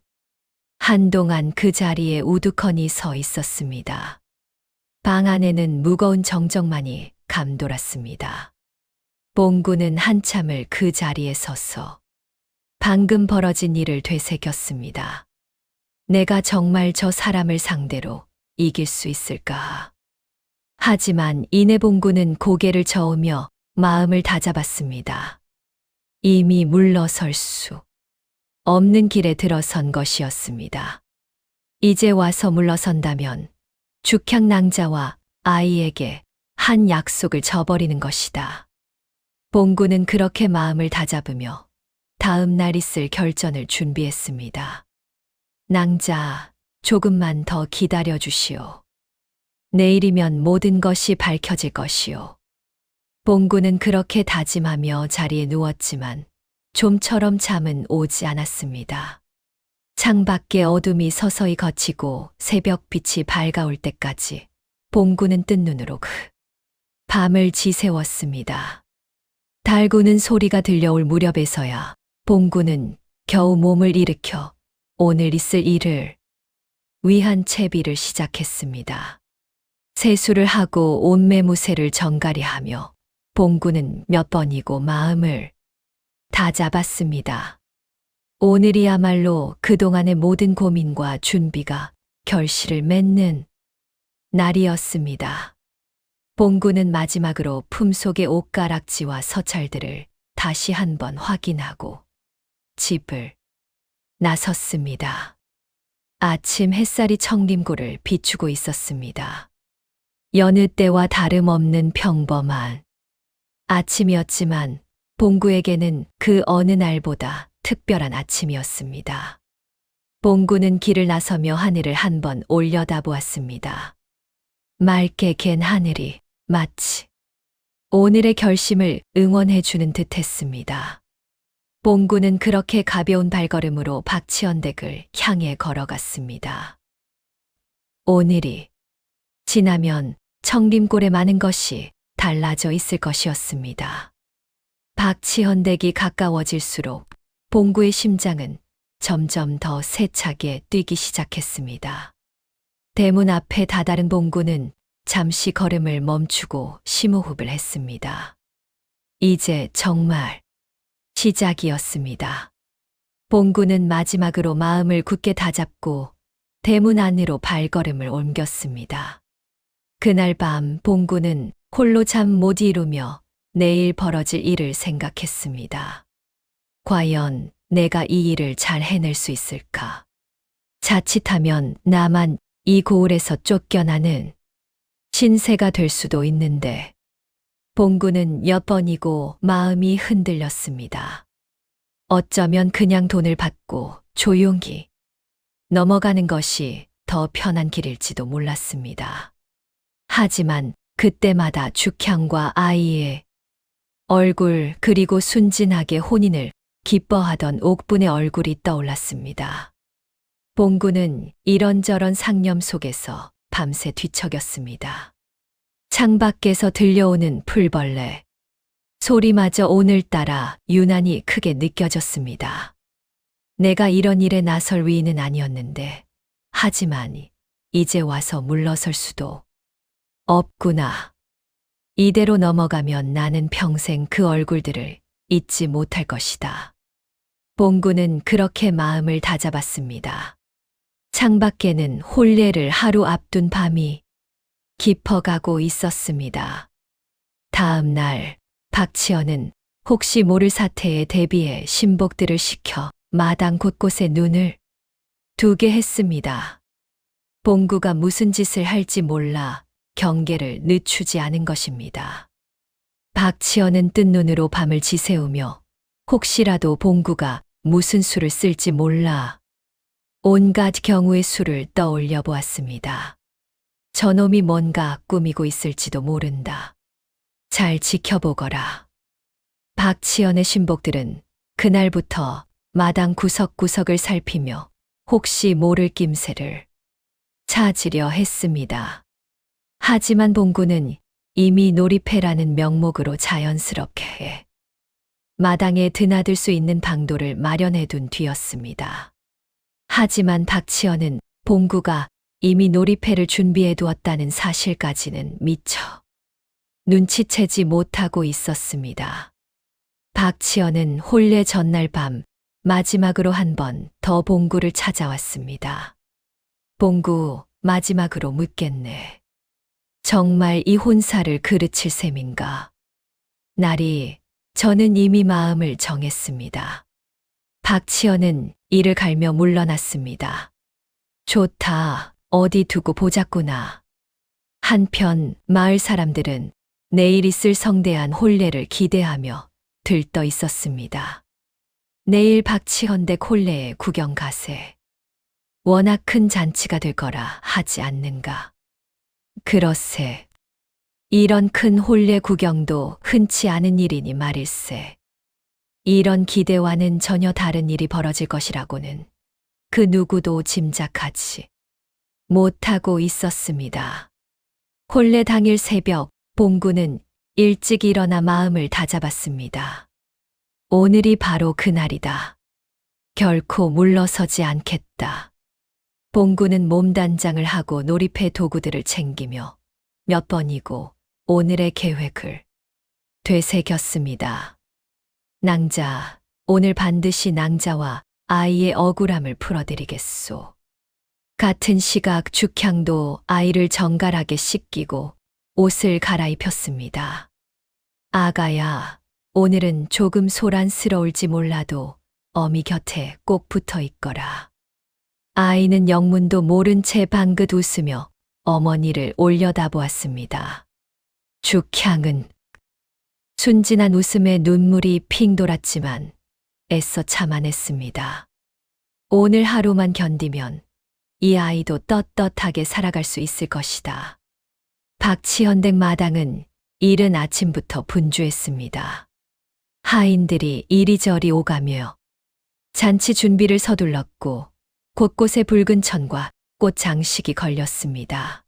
한동안 그 자리에 우두커니 서 있었습니다. 방 안에는 무거운 정적만이 감돌았습니다. 봉구는 한참을 그 자리에 서서 방금 벌어진 일을 되새겼습니다. 내가 정말 저 사람을 상대로 이길 수 있을까? 하지만 이내 봉구는 고개를 저으며 마음을 다잡았습니다. 이미 물러설 수 없는 길에 들어선 것이었습니다. 이제 와서 물러선다면 죽향 낭자와 아이에게 한 약속을 저버리는 것이다. 봉구는 그렇게 마음을 다잡으며 다음 날 있을 결전을 준비했습니다. 낭자, 조금만 더 기다려 주시오. 내일이면 모든 것이 밝혀질 것이오. 봉구는 그렇게 다짐하며 자리에 누웠지만 좀처럼 잠은 오지 않았습니다. 창밖에 어둠이 서서히 걷히고 새벽빛이 밝아올 때까지 봉구는 뜬 눈으로 밤을 지새웠습니다. 달구는 소리가 들려올 무렵에서야 봉구는 겨우 몸을 일으켜 오늘 있을 일을 위한 채비를 시작했습니다. 세수를 하고 옷매무새를 정갈이하며 봉구는 몇 번이고 마음을 다잡았습니다. 오늘이야말로 그동안의 모든 고민과 준비가 결실을 맺는 날이었습니다. 봉구는 마지막으로 품속의 옷가락지와 서찰들을 다시 한번 확인하고 집을 나섰습니다. 아침 햇살이 청림고를 비추고 있었습니다. 여느 때와 다름없는 평범한 아침이었지만 봉구에게는 그 어느 날보다 특별한 아침이었습니다. 봉구는 길을 나서며 하늘을 한번 올려다보았습니다. 맑게 갠 하늘이 마치 오늘의 결심을 응원해주는 듯 했습니다. 봉구는 그렇게 가벼운 발걸음으로 박치원 댁을 향해 걸어갔습니다. 오늘이 지나면 청림골에 많은 것이 달라져 있을 것이었습니다. 박치원 댁이 가까워질수록 봉구의 심장은 점점 더 세차게 뛰기 시작했습니다. 대문 앞에 다다른 봉구는 잠시 걸음을 멈추고 심호흡을 했습니다. 이제 정말 시작이었습니다. 봉구는 마지막으로 마음을 굳게 다잡고 대문 안으로 발걸음을 옮겼습니다. 그날 밤 봉구는 홀로 잠 못 이루며 내일 벌어질 일을 생각했습니다. 과연 내가 이 일을 잘 해낼 수 있을까? 자칫하면 나만 이 고을에서 쫓겨나는 신세가 될 수도 있는데 봉구는 몇 번이고 마음이 흔들렸습니다. 어쩌면 그냥 돈을 받고 조용히 넘어가는 것이 더 편한 길일지도 몰랐습니다. 하지만 그때마다 죽향과 아이의 얼굴 그리고 순진하게 혼인을 기뻐하던 옥분의 얼굴이 떠올랐습니다. 봉구는 이런저런 상념 속에서 밤새 뒤척였습니다. 창밖에서 들려오는 풀벌레 소리마저 오늘따라 유난히 크게 느껴졌습니다. 내가 이런 일에 나설 위인은 아니었는데 하지만 이제 와서 물러설 수도 없구나. 이대로 넘어가면 나는 평생 그 얼굴들을 잊지 못할 것이다. 봉구는 그렇게 마음을 다잡았습니다. 창밖에는 혼례를 하루 앞둔 밤이 깊어가고 있었습니다. 다음 날 박치원은 혹시 모를 사태에 대비해 신복들을 시켜 마당 곳곳에 눈을 두게 했습니다. 봉구가 무슨 짓을 할지 몰라 경계를 늦추지 않은 것입니다. 박치원은 뜬 눈으로 밤을 지새우며 혹시라도 봉구가 무슨 수를 쓸지 몰라 온갖 경우의 수를 떠올려 보았습니다. 저놈이 뭔가 꾸미고 있을지도 모른다. 잘 지켜보거라. 박치원의 신복들은 그날부터 마당 구석구석을 살피며 혹시 모를 낌새를 찾으려 했습니다. 하지만 봉구는 이미 놀이패라는 명목으로 자연스럽게 마당에 드나들 수 있는 방도를 마련해둔 뒤였습니다. 하지만 박치원은 봉구가 이미 놀이패를 준비해 두었다는 사실까지는 미처 눈치채지 못하고 있었습니다. 박치원은 혼례 전날 밤 마지막으로 한 번 더 봉구를 찾아왔습니다. 봉구, 마지막으로 묻겠네. 정말 이 혼사를 그르칠 셈인가? 날이 저는 이미 마음을 정했습니다. 박치원은 이를 갈며 물러났습니다. 좋다, 어디 두고 보자꾸나. 한편 마을 사람들은 내일 있을 성대한 혼례를 기대하며 들떠 있었습니다. 내일 박치원 댁 혼례에 구경 가세. 워낙 큰 잔치가 될 거라 하지 않는가. 그렇세. 이런 큰 혼례 구경도 흔치 않은 일이니 말일세. 이런 기대와는 전혀 다른 일이 벌어질 것이라고는 그 누구도 짐작하지 못하고 있었습니다. 혼례 당일 새벽 봉구는 일찍 일어나 마음을 다잡았습니다. 오늘이 바로 그날이다. 결코 물러서지 않겠다. 봉구는 몸단장을 하고 놀이패 도구들을 챙기며 몇 번이고 오늘의 계획을 되새겼습니다. 낭자, 오늘 반드시 낭자와 아이의 억울함을 풀어드리겠소. 같은 시각 죽향도 아이를 정갈하게 씻기고 옷을 갈아입혔습니다. 아가야, 오늘은 조금 소란스러울지 몰라도 어미 곁에 꼭 붙어 있거라. 아이는 영문도 모른 채 방긋 웃으며 어머니를 올려다보았습니다. 죽향은 순진한 웃음에 눈물이 핑 돌았지만 애써 참아냈습니다. 오늘 하루만 견디면 이 아이도 떳떳하게 살아갈 수 있을 것이다. 박치현 댁 마당은 이른 아침부터 분주했습니다. 하인들이 이리저리 오가며 잔치 준비를 서둘렀고 곳곳에 붉은 천과 꽃 장식이 걸렸습니다.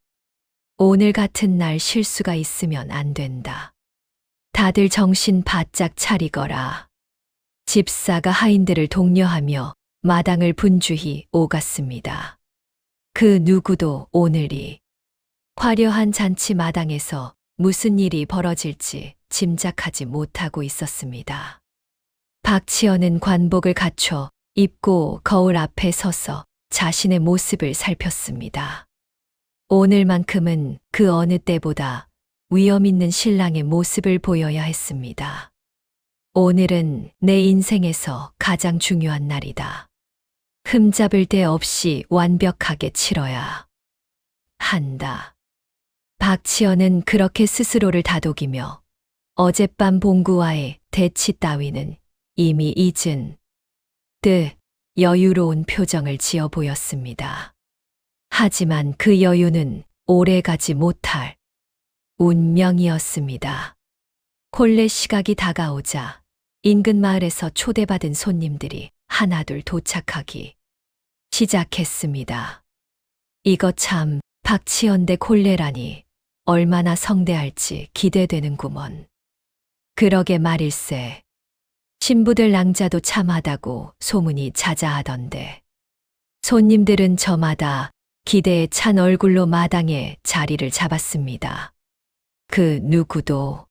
오늘 같은 날 실수가 있으면 안 된다. 다들 정신 바짝 차리거라. 집사가 하인들을 독려하며 마당을 분주히 오갔습니다. 그 누구도 오늘이 화려한 잔치 마당에서 무슨 일이 벌어질지 짐작하지 못하고 있었습니다. 박치현은 관복을 갖춰 입고 거울 앞에 서서 자신의 모습을 살폈습니다. 오늘만큼은 그 어느 때보다 위험 있는 신랑의 모습을 보여야 했습니다. 오늘은 내 인생에서 가장 중요한 날이다. 흠잡을 데 없이 완벽하게 치러야 한다. 박치현은 그렇게 스스로를 다독이며 어젯밤 봉구와의 대치 따위는 이미 잊은 듯 여유로운 표정을 지어 보였습니다. 하지만 그 여유는 오래가지 못할 운명이었습니다. 혼례 시각이 다가오자 인근 마을에서 초대받은 손님들이 하나둘 도착하기 시작했습니다. 이거 참 박치현 댁 혼례라니 얼마나 성대할지 기대되는구먼. 그러게 말일세. 신부들 낭자도 참하다고 소문이 자자하던데. 손님들은 저마다 기대에 찬 얼굴로 마당에 자리를 잡았습니다. 그 누구도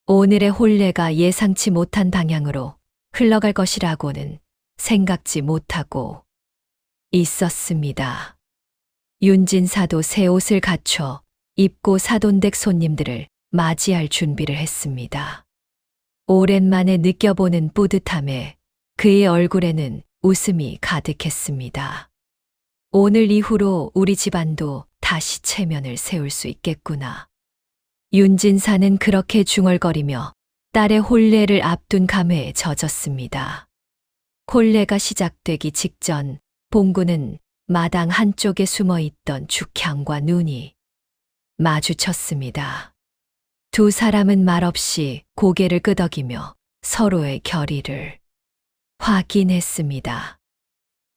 오늘의 혼례가 예상치 못한 방향으로 흘러갈 것이라고는 생각지 못하고 있었습니다. 윤진사도 새 옷을 갖춰 입고 사돈댁 손님들을 맞이할 준비를 했습니다. 오랜만에 느껴보는 뿌듯함에 그의 얼굴에는 웃음이 가득했습니다. 오늘 이후로 우리 집안도 다시 체면을 세울 수 있겠구나. 윤진사는 그렇게 중얼거리며 딸의 혼례를 앞둔 감회에 젖었습니다. 혼례가 시작되기 직전 봉구는 마당 한쪽에 숨어 있던 죽향과 눈이 마주쳤습니다. 두 사람은 말없이 고개를 끄덕이며 서로의 결의를 확인했습니다.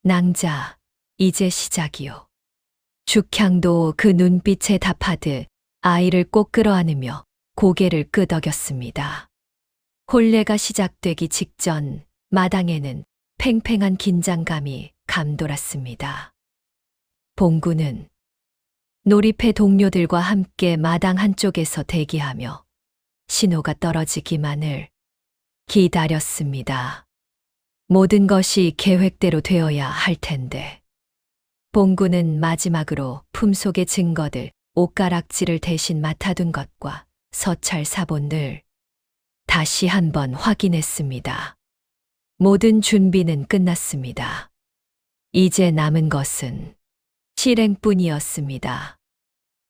낭자, 이제 시작이요. 죽향도 그 눈빛에 답하듯 아이를 꼭 끌어안으며 고개를 끄덕였습니다. 혼례가 시작되기 직전 마당에는 팽팽한 긴장감이 감돌았습니다. 봉구는 놀이패 동료들과 함께 마당 한쪽에서 대기하며 신호가 떨어지기만을 기다렸습니다. 모든 것이 계획대로 되어야 할 텐데. 봉구는 마지막으로 품속의 증거들, 옷가락지를 대신 맡아둔 것과 서찰 사본들 다시 한번 확인했습니다. 모든 준비는 끝났습니다. 이제 남은 것은 실행뿐이었습니다.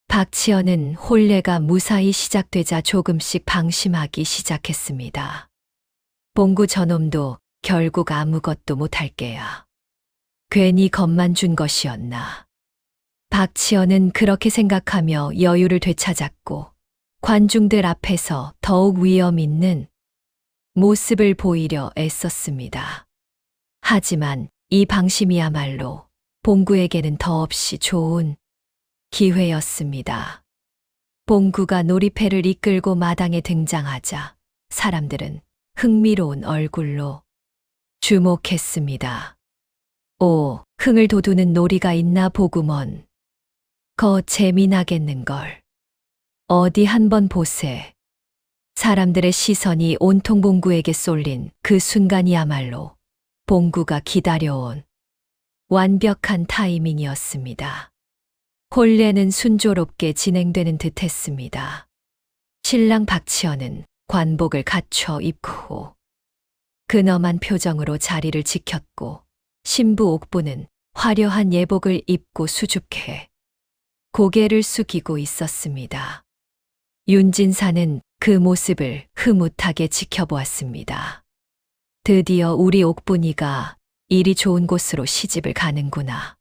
박치현은 혼례가 무사히 시작되자 조금씩 방심하기 시작했습니다. 봉구 저놈도 결국 아무것도 못할 게야. 괜히 겁만 준 것이었나. 박치현은 그렇게 생각하며 여유를 되찾았고 관중들 앞에서 더욱 위험 있는 모습을 보이려 애썼습니다. 하지만 이 방심이야말로 봉구에게는 더없이 좋은 기회였습니다. 봉구가 놀이패를 이끌고 마당에 등장하자 사람들은 흥미로운 얼굴로 주목했습니다. 오, 흥을 돋우는 놀이가 있나 보구먼. 거 재미나겠는걸. 어디 한번 보세. 사람들의 시선이 온통 봉구에게 쏠린 그 순간이야말로 봉구가 기다려온 완벽한 타이밍이었습니다. 혼례는 순조롭게 진행되는 듯 했습니다. 신랑 박치현은 관복을 갖춰 입고 근엄한 표정으로 자리를 지켰고 신부 옥부는 화려한 예복을 입고 수줍게 고개를 숙이고 있었습니다. 윤진사는 그 모습을 흐뭇하게 지켜보았습니다. 드디어 우리 옥분이가 이리 좋은 곳으로 시집을 가는구나.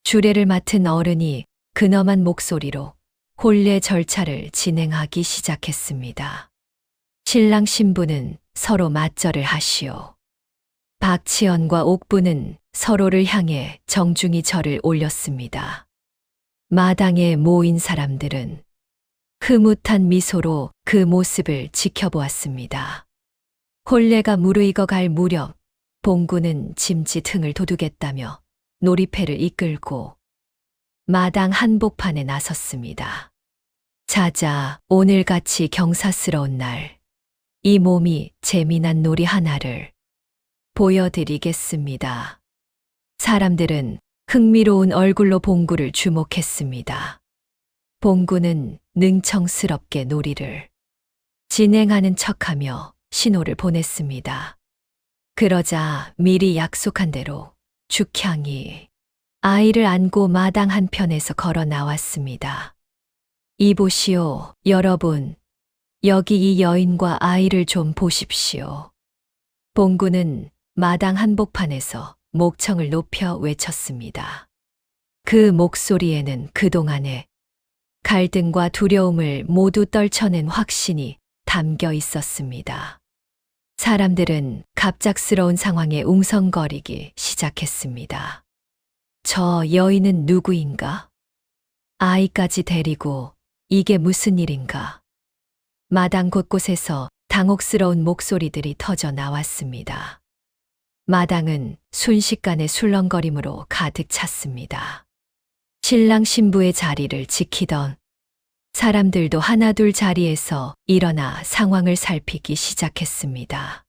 주례를 맡은 어른이 근엄한 목소리로 혼례 절차를 진행하기 시작했습니다. 신랑 신부는 서로 맞절을 하시오. 박치연과 옥부는 서로를 향해 정중히 절을 올렸습니다. 마당에 모인 사람들은 흐뭇한 미소로 그 모습을 지켜보았습니다. 혼례가 무르익어 갈 무렵 봉구는 짐짓 흥을 도두겠다며 놀이패를 이끌고 마당 한복판에 나섰습니다. 자자, 오늘같이 경사스러운 날, 이 몸이 재미난 놀이 하나를 보여드리겠습니다. 사람들은 흥미로운 얼굴로 봉구를 주목했습니다. 봉구는 능청스럽게 놀이를 진행하는 척하며 신호를 보냈습니다. 그러자 미리 약속한 대로 죽향이 아이를 안고 마당 한편에서 걸어 나왔습니다. 이보시오, 여러분. 여기 이 여인과 아이를 좀 보십시오. 봉구는 마당 한복판에서 목청을 높여 외쳤습니다. 그 목소리에는 그동안의 갈등과 두려움을 모두 떨쳐낸 확신이 담겨 있었습니다. 사람들은 갑작스러운 상황에 웅성거리기 시작했습니다. 저 여인은 누구인가? 아이까지 데리고 이게 무슨 일인가? 마당 곳곳에서 당혹스러운 목소리들이 터져 나왔습니다. 마당은 순식간에 술렁거림으로 가득 찼습니다. 신랑 신부의 자리를 지키던 사람들도 하나둘 자리에서 일어나 상황을 살피기 시작했습니다.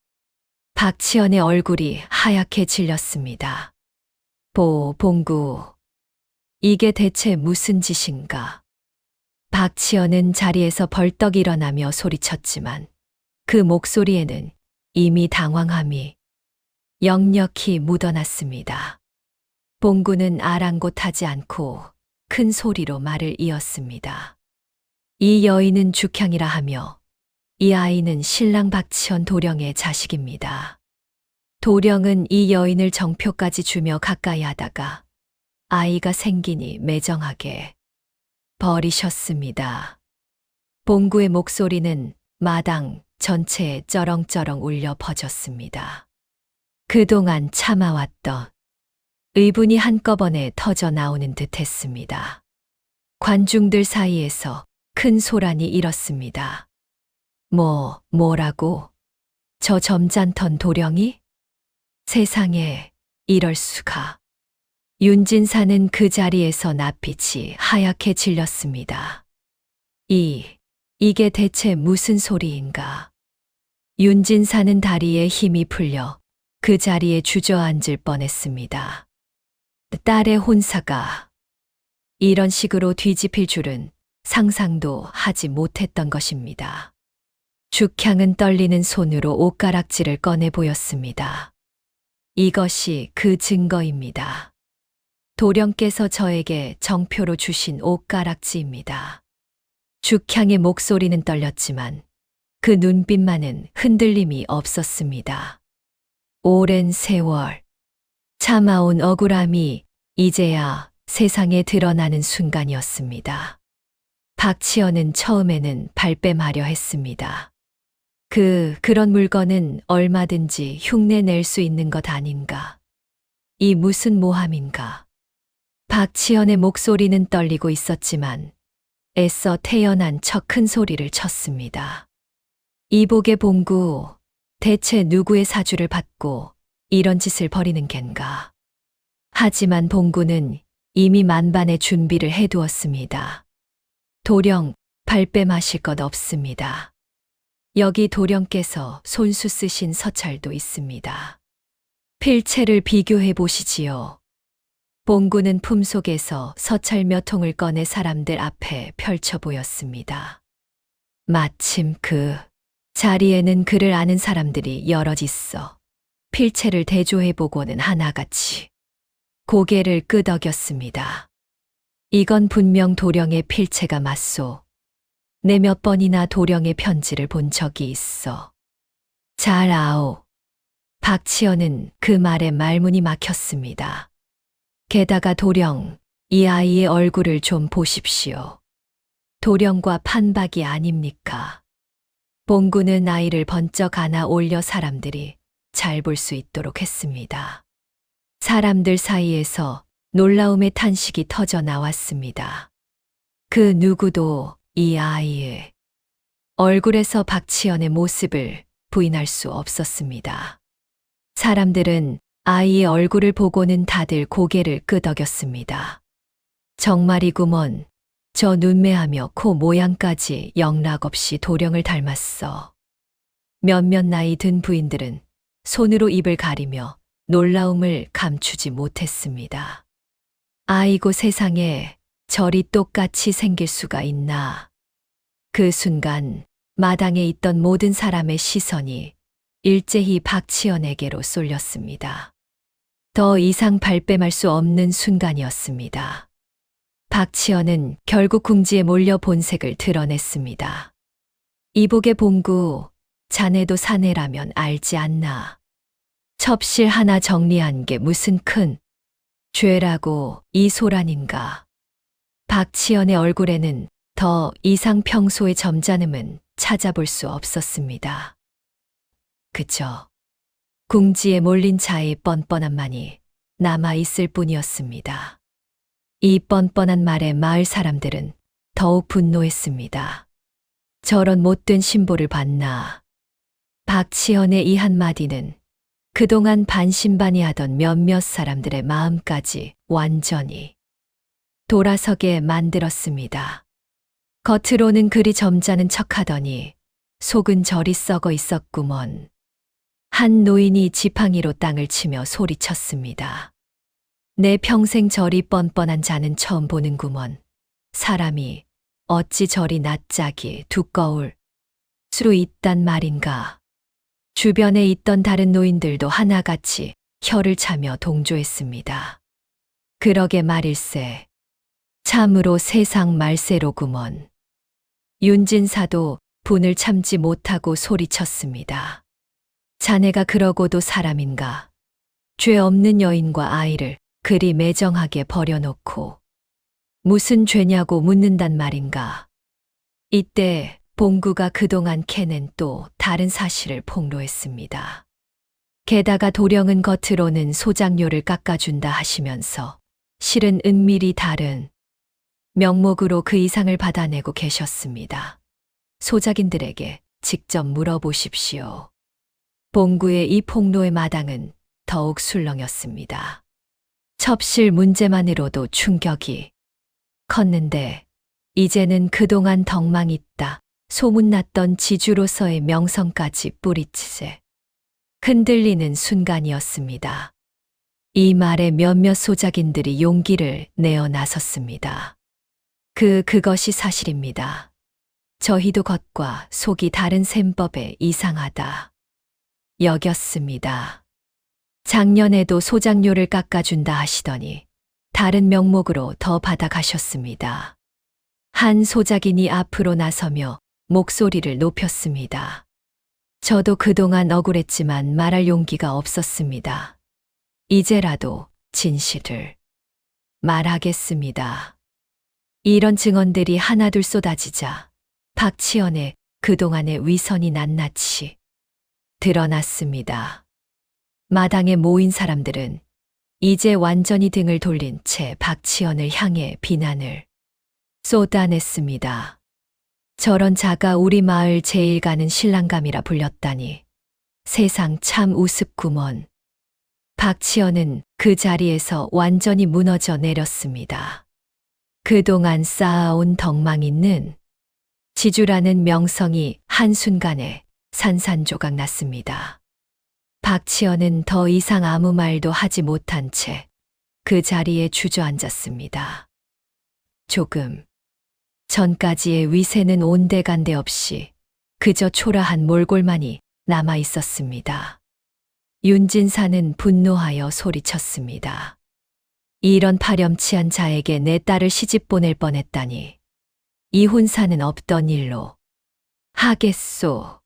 박치연의 얼굴이 하얗게 질렸습니다. 봉구, 이게 대체 무슨 짓인가? 박치연은 자리에서 벌떡 일어나며 소리쳤지만 그 목소리에는 이미 당황함이 역력히 묻어났습니다. 봉구는 아랑곳하지 않고 큰 소리로 말을 이었습니다. 이 여인은 죽향이라 하며 이 아이는 신랑 박치연 도령의 자식입니다. 도령은 이 여인을 정표까지 주며 가까이 하다가 아이가 생기니 매정하게 버리셨습니다. 봉구의 목소리는 마당 전체에 쩌렁쩌렁 울려 퍼졌습니다. 그동안 참아왔던 의분이 한꺼번에 터져 나오는 듯 했습니다. 관중들 사이에서 큰 소란이 일었습니다. 뭐라고? 저 점잖던 도령이? 세상에 이럴 수가. 윤진사는 그 자리에서 낯빛이 하얗게 질렸습니다. 이게 대체 무슨 소리인가? 윤진사는 다리에 힘이 풀려 그 자리에 주저앉을 뻔했습니다. 딸의 혼사가 이런 식으로 뒤집힐 줄은 상상도 하지 못했던 것입니다. 죽향은 떨리는 손으로 옷가락지를 꺼내 보였습니다. 이것이 그 증거입니다. 도령께서 저에게 정표로 주신 옷가락지입니다. 죽향의 목소리는 떨렸지만 그 눈빛만은 흔들림이 없었습니다. 오랜 세월 참아온 억울함이 이제야 세상에 드러나는 순간이었습니다. 박치연은 처음에는 발뺌하려 했습니다. 그런 물건은 얼마든지 흉내 낼 수 있는 것 아닌가. 이 무슨 모함인가. 박치연의 목소리는 떨리고 있었지만 애써 태연한 척 큰 소리를 쳤습니다. 이복의 봉구, 대체 누구의 사주를 받고 이런 짓을 벌이는 겐가. 하지만 봉구는 이미 만반의 준비를 해두었습니다. 도령, 발뺌하실 것 없습니다. 여기 도령께서 손수 쓰신 서찰도 있습니다. 필체를 비교해 보시지요. 봉구는 품속에서 서찰 몇 통을 꺼내 사람들 앞에 펼쳐 보였습니다. 마침 그 자리에는 그를 아는 사람들이 여럿 있어 필체를 대조해보고는 하나같이 고개를 끄덕였습니다. 이건 분명 도령의 필체가 맞소. 내 몇 번이나 도령의 편지를 본 적이 있어. 잘 아오. 박치현은 그 말에 말문이 막혔습니다. 게다가 도령, 이 아이의 얼굴을 좀 보십시오. 도령과 판박이 아닙니까? 봉구는 아이를 번쩍 안아 올려 사람들이 잘 볼 수 있도록 했습니다. 사람들 사이에서 놀라움의 탄식이 터져 나왔습니다. 그 누구도 이 아이의 얼굴에서 박치현의 모습을 부인할 수 없었습니다. 사람들은 아이의 얼굴을 보고는 다들 고개를 끄덕였습니다. 정말이구먼. 저 눈매하며 코 모양까지 영락없이 도령을 닮았어. 몇몇 나이 든 부인들은 손으로 입을 가리며 놀라움을 감추지 못했습니다. 아이고 세상에 저리 똑같이 생길 수가 있나. 그 순간 마당에 있던 모든 사람의 시선이 일제히 박치현에게로 쏠렸습니다. 더 이상 발뺌할 수 없는 순간이었습니다. 박치현은 결국 궁지에 몰려 본색을 드러냈습니다. 이복의 봉구, 자네도 사내라면 알지 않나. 첩실 하나 정리한 게 무슨 큰 죄라고 이 소란인가. 박치현의 얼굴에는 더 이상 평소의 점잖음은 찾아볼 수 없었습니다. 그저 궁지에 몰린 자의 뻔뻔함만이 남아있을 뿐이었습니다. 이 뻔뻔한 말에 마을 사람들은 더욱 분노했습니다. 저런 못된 신보를 봤나. 박치현의 이 한마디는 그동안 반신반의하던 몇몇 사람들의 마음까지 완전히 돌아서게 만들었습니다. 겉으로는 그리 점잖은 척하더니 속은 저리 썩어 있었구먼. 한 노인이 지팡이로 땅을 치며 소리쳤습니다. 내 평생 저리 뻔뻔한 자는 처음 보는구먼. 사람이 어찌 저리 낯짝이 두꺼울 수 있단 말인가. 주변에 있던 다른 노인들도 하나같이 혀를 차며 동조했습니다. 그러게 말일세. 참으로 세상 말세로구먼. 윤진사도 분을 참지 못하고 소리쳤습니다. 자네가 그러고도 사람인가. 죄 없는 여인과 아이를 그리 매정하게 버려놓고 무슨 죄냐고 묻는단 말인가. 이때 봉구가 그동안 캐낸 또 다른 사실을 폭로했습니다. 게다가 도령은 겉으로는 소장료를 깎아준다 하시면서 실은 은밀히 다른 명목으로 그 이상을 받아내고 계셨습니다. 소작인들에게 직접 물어보십시오. 봉구의 이 폭로의 마당은 더욱 술렁였습니다. 첩실 문제만으로도 충격이 컸는데 이제는 그동안 덕망있다 소문났던 지주로서의 명성까지 뿌리치제 흔들리는 순간이었습니다. 이 말에 몇몇 소작인들이 용기를 내어 나섰습니다. 그것이 사실입니다. 저희도 겉과 속이 다른 셈법에 이상하다 여겼습니다. 작년에도 소장료를 깎아준다 하시더니 다른 명목으로 더 받아가셨습니다. 한 소작인이 앞으로 나서며 목소리를 높였습니다. 저도 그동안 억울했지만 말할 용기가 없었습니다. 이제라도 진실을 말하겠습니다. 이런 증언들이 하나둘 쏟아지자 박치현의 그동안의 위선이 낱낱이 드러났습니다. 마당에 모인 사람들은 이제 완전히 등을 돌린 채 박치현을 향해 비난을 쏟아냈습니다. 저런 자가 우리 마을 제일 가는 신랑감이라 불렸다니 세상 참 우습구먼. 박치현은 그 자리에서 완전히 무너져 내렸습니다. 그동안 쌓아온 덕망 있는 지주라는 명성이 한순간에 산산조각 났습니다. 박치현은 더 이상 아무 말도 하지 못한 채 그 자리에 주저앉았습니다. 조금 전까지의 위세는 온데간데 없이 그저 초라한 몰골만이 남아 있었습니다. 윤진사는 분노하여 소리쳤습니다. 이런 파렴치한 자에게 내 딸을 시집 보낼 뻔했다니. 이 혼사는 없던 일로 하겠소.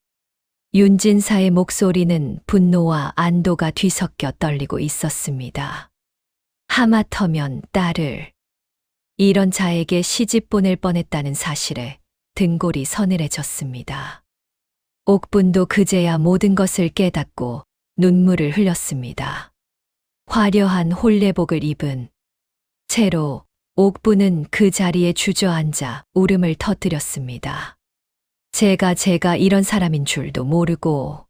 윤진사의 목소리는 분노와 안도가 뒤섞여 떨리고 있었습니다. 하마터면 딸을 이런 자에게 시집 보낼 뻔했다는 사실에 등골이 서늘해졌습니다. 옥분도 그제야 모든 것을 깨닫고 눈물을 흘렸습니다. 화려한 혼례복을 입은 채로 옥분은 그 자리에 주저앉아 울음을 터뜨렸습니다. 제가 이런 사람인 줄도 모르고.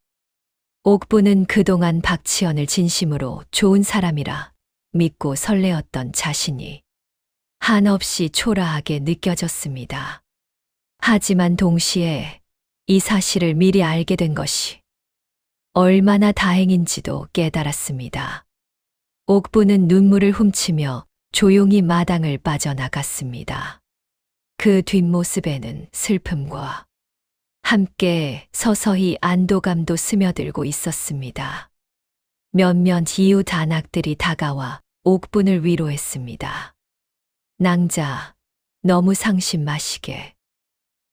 옥분은 그동안 박치연을 진심으로 좋은 사람이라 믿고 설레었던 자신이 한없이 초라하게 느껴졌습니다. 하지만 동시에 이 사실을 미리 알게 된 것이 얼마나 다행인지도 깨달았습니다. 옥분은 눈물을 훔치며 조용히 마당을 빠져나갔습니다. 그 뒷모습에는 슬픔과 함께 서서히 안도감도 스며들고 있었습니다. 몇몇 이웃 안악들이 다가와 옥분을 위로했습니다. 낭자, 너무 상심 마시게.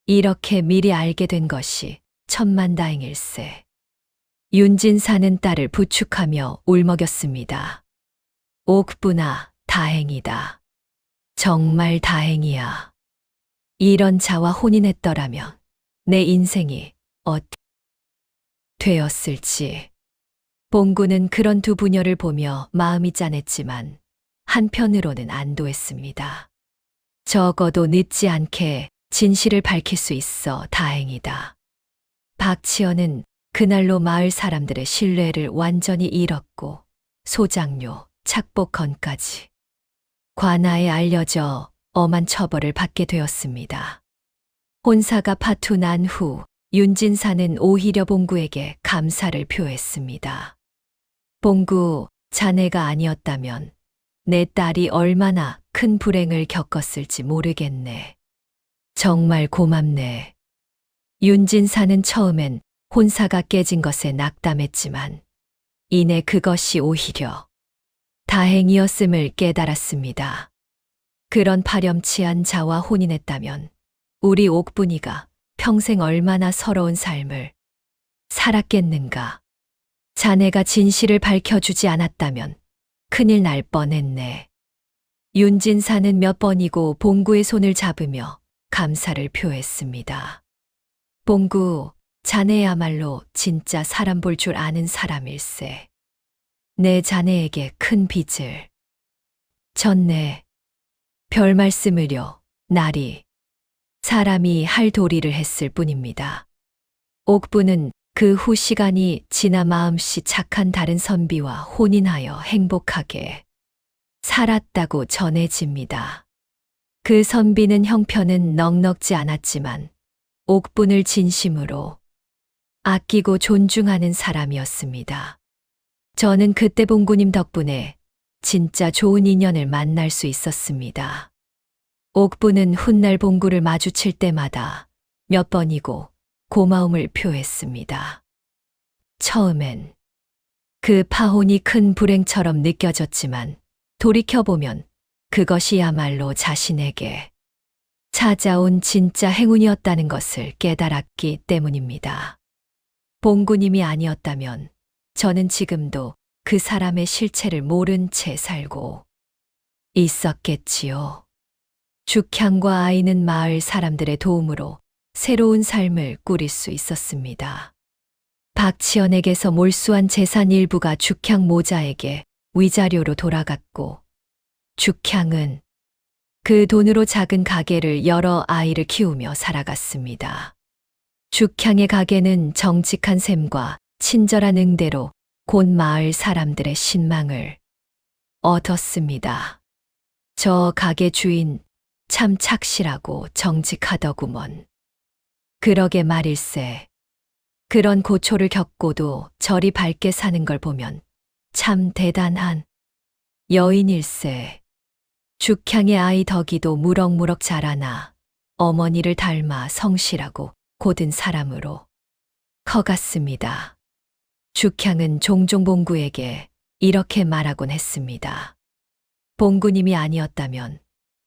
이렇게 미리 알게 된 것이 천만다행일세. 윤진사는 딸을 부축하며 울먹였습니다. 옥분아, 다행이다. 정말 다행이야. 이런 자와 혼인했더라면 내 인생이 되었을지. 봉구는 그런 두 부녀를 보며 마음이 짠했지만 한편으로는 안도했습니다. 적어도 늦지 않게 진실을 밝힐 수 있어 다행이다. 박치연은 그날로 마을 사람들의 신뢰를 완전히 잃었고 소장료, 착복건까지 관아에 알려져 엄한 처벌을 받게 되었습니다. 혼사가 파투 난 후 윤진사는 오히려 봉구에게 감사를 표했습니다. 봉구, 자네가 아니었다면 내 딸이 얼마나 큰 불행을 겪었을지 모르겠네. 정말 고맙네. 윤진사는 처음엔 혼사가 깨진 것에 낙담했지만 이내 그것이 오히려 다행이었음을 깨달았습니다. 그런 파렴치한 자와 혼인했다면 우리 옥분이가 평생 얼마나 서러운 삶을 살았겠는가. 자네가 진실을 밝혀주지 않았다면 큰일 날 뻔했네. 윤진사는 몇 번이고 봉구의 손을 잡으며 감사를 표했습니다. 봉구, 자네야말로 진짜 사람 볼 줄 아는 사람일세. 내 자네에게 큰 빚을 졌네. 별 말씀을요, 나리. 사람이 할 도리를 했을 뿐입니다. 옥분은 그 후 시간이 지나 마음씨 착한 다른 선비와 혼인하여 행복하게 살았다고 전해집니다. 그 선비는 형편은 넉넉지 않았지만 옥분을 진심으로 아끼고 존중하는 사람이었습니다. 저는 그때 봉구님 덕분에 진짜 좋은 인연을 만날 수 있었습니다. 옥분은 훗날 봉구를 마주칠 때마다 몇 번이고 고마움을 표했습니다. 처음엔 그 파혼이 큰 불행처럼 느껴졌지만 돌이켜보면 그것이야말로 자신에게 찾아온 진짜 행운이었다는 것을 깨달았기 때문입니다. 봉구님이 아니었다면 저는 지금도 그 사람의 실체를 모른 채 살고 있었겠지요. 죽향과 아이는 마을 사람들의 도움으로 새로운 삶을 꾸릴 수 있었습니다. 박치연에게서 몰수한 재산 일부가 죽향 모자에게 위자료로 돌아갔고 죽향은 그 돈으로 작은 가게를 열어 아이를 키우며 살아갔습니다. 죽향의 가게는 정직한 셈과 친절한 응대로 곧 마을 사람들의 신망을 얻었습니다. 저 가게 주인 참 착실하고 정직하더구먼. 그러게 말일세. 그런 고초를 겪고도 저리 밝게 사는 걸 보면 참 대단한 여인일세. 죽향의 아이 덕이도 무럭무럭 자라나 어머니를 닮아 성실하고 고든 사람으로 커갔습니다. 죽향은 종종 봉구에게 이렇게 말하곤 했습니다. 봉구님이 아니었다면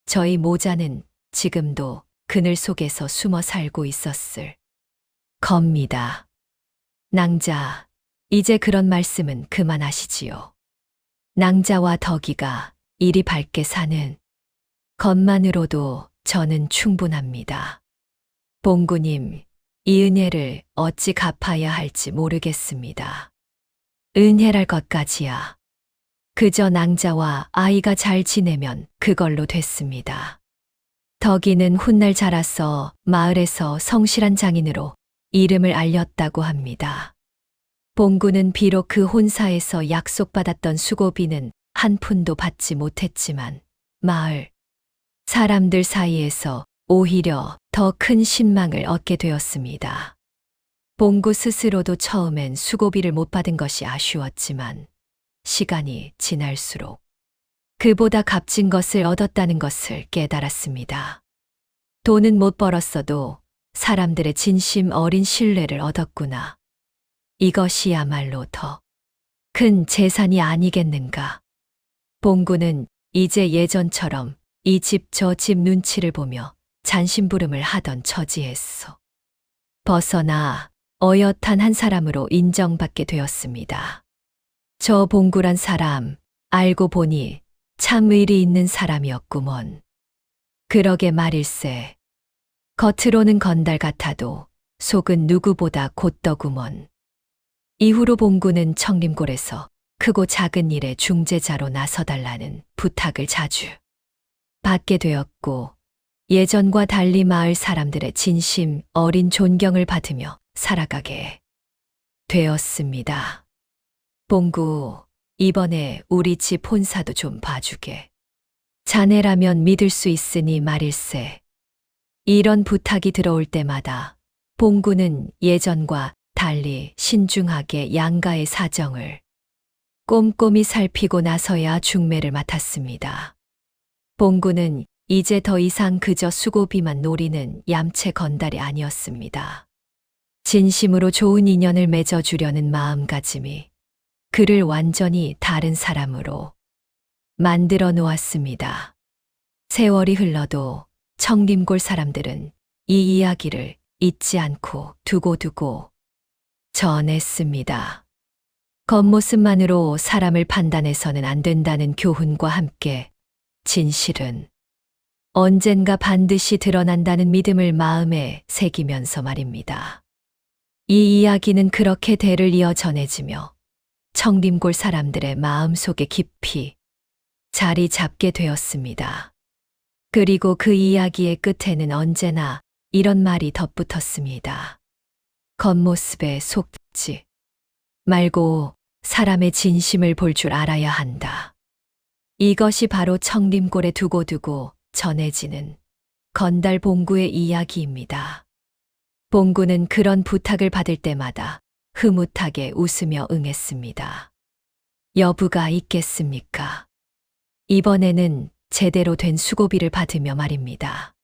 저희 모자는 지금도 그늘 속에서 숨어 살고 있었을 겁니다. 낭자, 이제 그런 말씀은 그만하시지요. 낭자와 덕이가 이리 밝게 사는 것만으로도 저는 충분합니다. 봉구님, 이 은혜를 어찌 갚아야 할지 모르겠습니다. 은혜랄 것까지야. 그저 낭자와 아이가 잘 지내면 그걸로 됐습니다. 덕이는 훗날 자라서 마을에서 성실한 장인으로 이름을 알렸다고 합니다. 봉구는 비록 그 혼사에서 약속받았던 수고비는 한 푼도 받지 못했지만 마을 사람들 사이에서 오히려 더 큰 신망을 얻게 되었습니다. 봉구 스스로도 처음엔 수고비를 못 받은 것이 아쉬웠지만 시간이 지날수록 그보다 값진 것을 얻었다는 것을 깨달았습니다. 돈은 못 벌었어도 사람들의 진심 어린 신뢰를 얻었구나. 이것이야말로 더 큰 재산이 아니겠는가. 봉구는 이제 예전처럼 이 집 저 집 눈치를 보며 잔심부름을 하던 처지에서 벗어나 어엿한 한 사람으로 인정받게 되었습니다. 저 봉구란 사람 알고 보니 참 의리 있는 사람이었구먼. 그러게 말일세. 겉으로는 건달 같아도 속은 누구보다 곧더구먼. 이후로 봉구는 청림골에서 크고 작은 일에 중재자로 나서달라는 부탁을 자주 받게 되었고 예전과 달리 마을 사람들의 진심 어린 존경을 받으며 살아가게 되었습니다. 봉구, 이번에 우리 집 혼사도 좀 봐주게. 자네라면 믿을 수 있으니 말일세. 이런 부탁이 들어올 때마다 봉구는 예전과 달리 신중하게 양가의 사정을 꼼꼼히 살피고 나서야 중매를 맡았습니다. 봉구는 이제 더 이상 그저 수고비만 노리는 얌체 건달이 아니었습니다. 진심으로 좋은 인연을 맺어주려는 마음가짐이 그를 완전히 다른 사람으로 만들어 놓았습니다. 세월이 흘러도 청림골 사람들은 이 이야기를 잊지 않고 두고두고 전했습니다. 겉모습만으로 사람을 판단해서는 안 된다는 교훈과 함께 진실은 언젠가 반드시 드러난다는 믿음을 마음에 새기면서 말입니다. 이 이야기는 그렇게 대를 이어 전해지며 청림골 사람들의 마음속에 깊이 자리 잡게 되었습니다. 그리고 그 이야기의 끝에는 언제나 이런 말이 덧붙었습니다. 겉모습에 속지 말고 사람의 진심을 볼 줄 알아야 한다. 이것이 바로 청림골에 두고두고 전해지는 건달 봉구의 이야기입니다. 봉구는 그런 부탁을 받을 때마다 흐뭇하게 웃으며 응했습니다. 여부가 있겠습니까? 이번에는 제대로 된 수고비를 받으며 말입니다.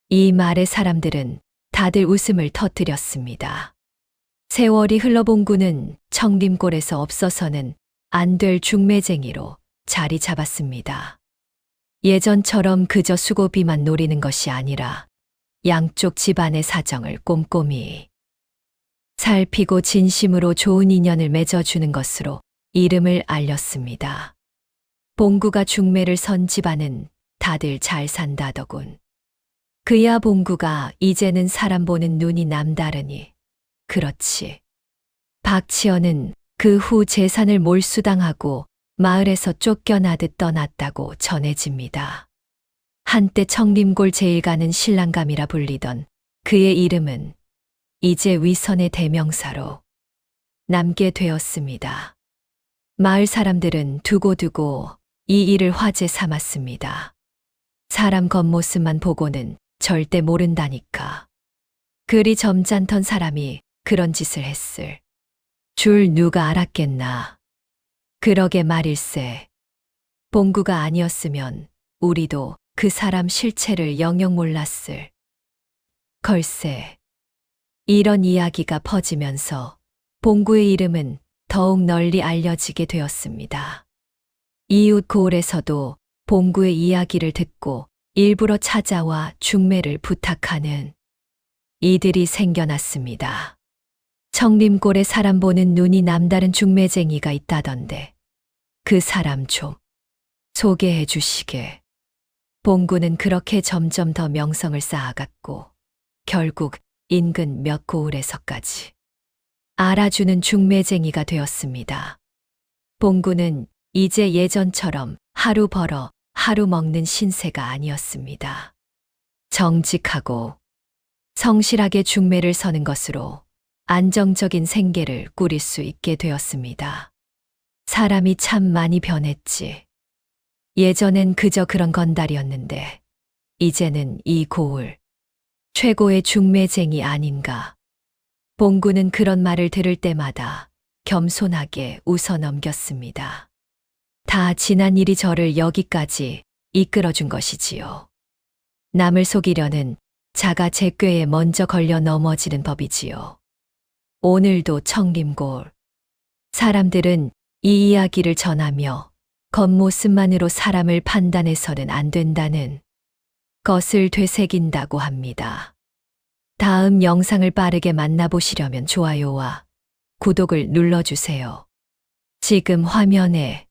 이 말에 사람들은 다들 웃음을 터뜨렸습니다. 세월이 흘러 봉구는 청림골에서 없어서는 안 될 중매쟁이로 자리 잡았습니다. 예전처럼 그저 수고비만 노리는 것이 아니라 양쪽 집안의 사정을 꼼꼼히 살피고 진심으로 좋은 인연을 맺어주는 것으로 이름을 알렸습니다. 봉구가 중매를 선 집안은 다들 잘 산다더군. 그야 봉구가 이제는 사람 보는 눈이 남다르니 그렇지. 박치어는 그 후 재산을 몰수당하고 마을에서 쫓겨나듯 떠났다고 전해집니다. 한때 청림골 제일가는 신랑감이라 불리던 그의 이름은 이제 위선의 대명사로 남게 되었습니다. 마을 사람들은 두고두고 이 일을 화제 삼았습니다. 사람 겉모습만 보고는 절대 모른다니까. 그리 점잖던 사람이 그런 짓을 했을 줄 누가 알았겠나. 그러게 말일세. 봉구가 아니었으면 우리도 그 사람 실체를 영영 몰랐을 걸세. 이런 이야기가 퍼지면서 봉구의 이름은 더욱 널리 알려지게 되었습니다. 이웃 고을에서도 봉구의 이야기를 듣고 일부러 찾아와 중매를 부탁하는 이들이 생겨났습니다. 청림골에 사람 보는 눈이 남다른 중매쟁이가 있다던데 그 사람 좀 소개해 주시게. 봉구는 그렇게 점점 더 명성을 쌓아갔고 결국 인근 몇 고을에서까지 알아주는 중매쟁이가 되었습니다. 봉구는 이제 예전처럼 하루 벌어 하루 먹는 신세가 아니었습니다. 정직하고 성실하게 중매를 서는 것으로 안정적인 생계를 꾸릴 수 있게 되었습니다. 사람이 참 많이 변했지. 예전엔 그저 그런 건달이었는데 이제는 이 고을 최고의 중매쟁이 아닌가. 봉구는 그런 말을 들을 때마다 겸손하게 웃어 넘겼습니다. 다 지난 일이 저를 여기까지 이끌어준 것이지요. 남을 속이려는 자가 제 꾀에 먼저 걸려 넘어지는 법이지요. 오늘도 청림골 사람들은 이 이야기를 전하며 겉모습만으로 사람을 판단해서는 안 된다는 것을 되새긴다고 합니다. 다음 영상을 빠르게 만나보시려면 좋아요와 구독을 눌러주세요. 지금 화면에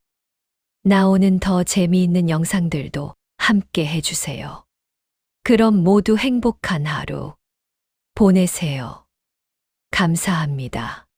나오는 더 재미있는 영상들도 함께 해주세요. 그럼 모두 행복한 하루 보내세요. 감사합니다.